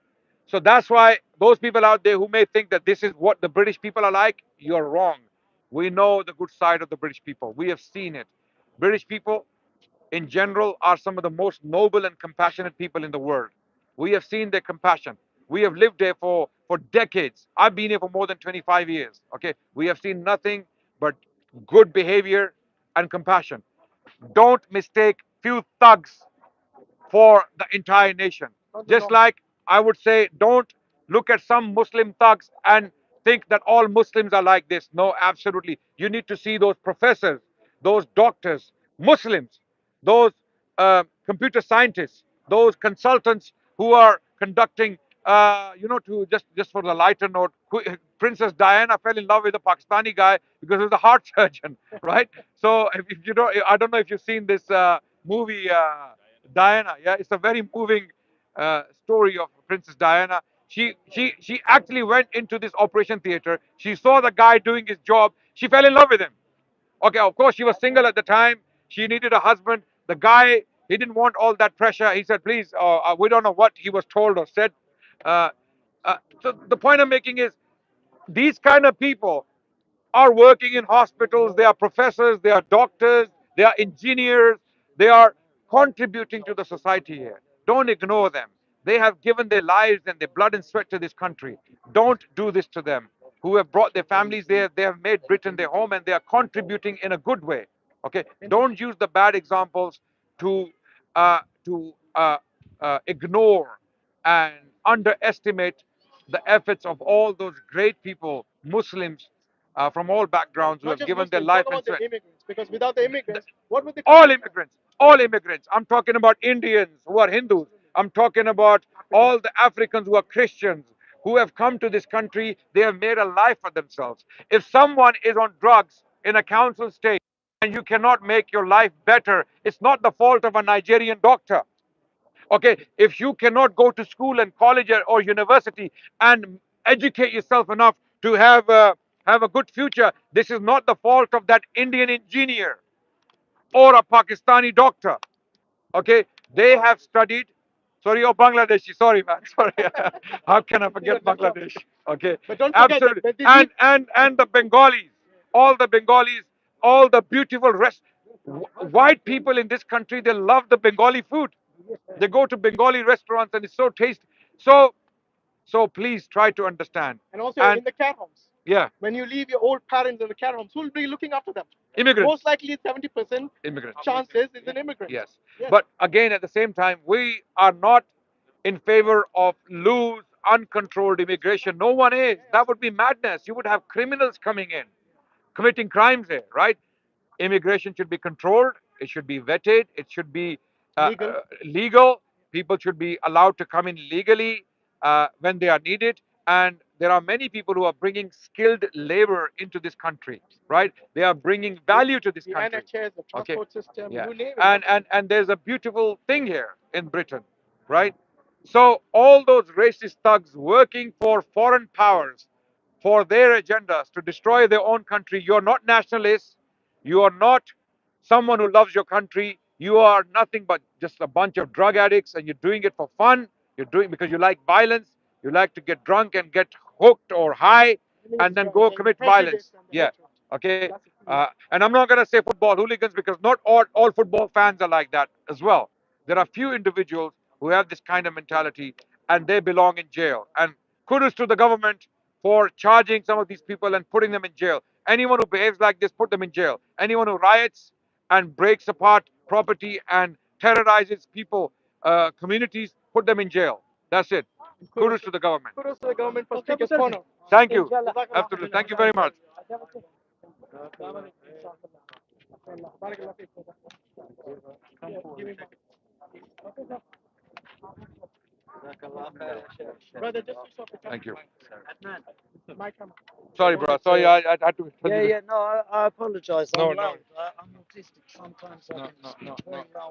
So that's why those people out there who may think that this is what the British people are like, you're wrong. We know the good side of the British people. We have seen it. British people in general are some of the most noble and compassionate people in the world. We have seen their compassion. We have lived there for decades. I've been here for more than 25 years. Okay. We have seen nothing but good behavior and compassion. Don't mistake few thugs for the entire nation. Just like I would say, don't look at some Muslim thugs and think that all Muslims are like this. No, absolutely. You need to see those professors, those doctors, Muslims, those computer scientists, those consultants who are conducting, to just for the lighter note, Princess Diana fell in love with a Pakistani guy because he was a heart surgeon, right? So if you don't, I don't know if you've seen this movie. Diana. Yeah, it's a very moving story of Princess Diana. She actually went into this operation theater. She saw the guy doing his job. She fell in love with him. Okay, of course she was single at the time. She needed a husband. The guy, he didn't want all that pressure. He said, please, we don't know what he was told or said. Uh, so the point I'm making is these kind of people are working in hospitals, they are professors, they are doctors, they are engineers, they are contributing to the society here. Don't ignore them. They have given their lives and their blood and sweat to this country. Don't do this to them. Who have brought their families there, they have made Britain their home and they are contributing in a good way. Okay? Don't use the bad examples to ignore and underestimate the efforts of all those great people, Muslims, from all backgrounds who Not have just given their Muslims, talk life and about the sweat. immigrants, because without the immigrants, what would they All immigrants, all immigrants. I'm talking about Indians who are Hindus. I'm talking about all the Africans who are Christians who have come to this country. They have made a life for themselves. If someone is on drugs in a council state and you cannot make your life better, it's not the fault of a Nigerian doctor. Okay, if you cannot go to school and college or university and educate yourself enough to have a good future, this is not the fault of that Indian engineer or a Pakistani doctor. Okay, they have studied. Sorry, oh Bangladeshi. Sorry, man. Sorry. How can I forget Bangladesh? Okay, But don't forget that absolutely. when they And leave, and the Bengalis, all the Bengalis, all the beautiful white people in this country. They love the Bengali food. They go to Bengali restaurants and it's so tasty. So please try to understand. and also And in the care homes, yeah, when you leave your old parents in the care homes, who will be looking after them? immigrants. Most likely 70% Immigrants. chances is an immigrant. Yes. Yes. But again, at the same time, we are not in favor of loose, uncontrolled immigration. No one is. That would be madness. You would have criminals coming in, committing crimes there, right? Immigration should be controlled. It should be vetted. It should be Legal. legal. People should be allowed to come in legally when they are needed. And there are many people who are bringing skilled labor into this country, right? They are bringing value to this The country. NHS, the Okay. transport system, Yeah. you name it. And there's a beautiful thing here in Britain, right? So all those racist thugs working for foreign powers for their agendas to destroy their own country. You're not nationalists. You are not someone who loves your country. You are nothing but just a bunch of drug addicts and you're doing it for fun. You're doing because you like violence. You like to get drunk and get hooked or high and then go commit violence. Yeah. Okay. And I'm not going to say football hooligans because not all football fans are like that as well. There are few individuals who have this kind of mentality and they belong in jail. And kudos to the government for charging some of these people and putting them in jail. Anyone who behaves like this, put them in jail. Anyone who riots and breaks apart property and terrorizes people, communities, put them in jail. That's it. Kudos to the government. Kudos to the government for speaker's corner. Thank you. Absolutely. Thank you very much. Brother, just switch off the camera. Thank you. My camera. Sorry, bro. Sorry, I had to tell Yeah, you. yeah, no, I apologise. No, I'm no. loud. I'm autistic. Sometimes I No, can no, speak no, very no. loud.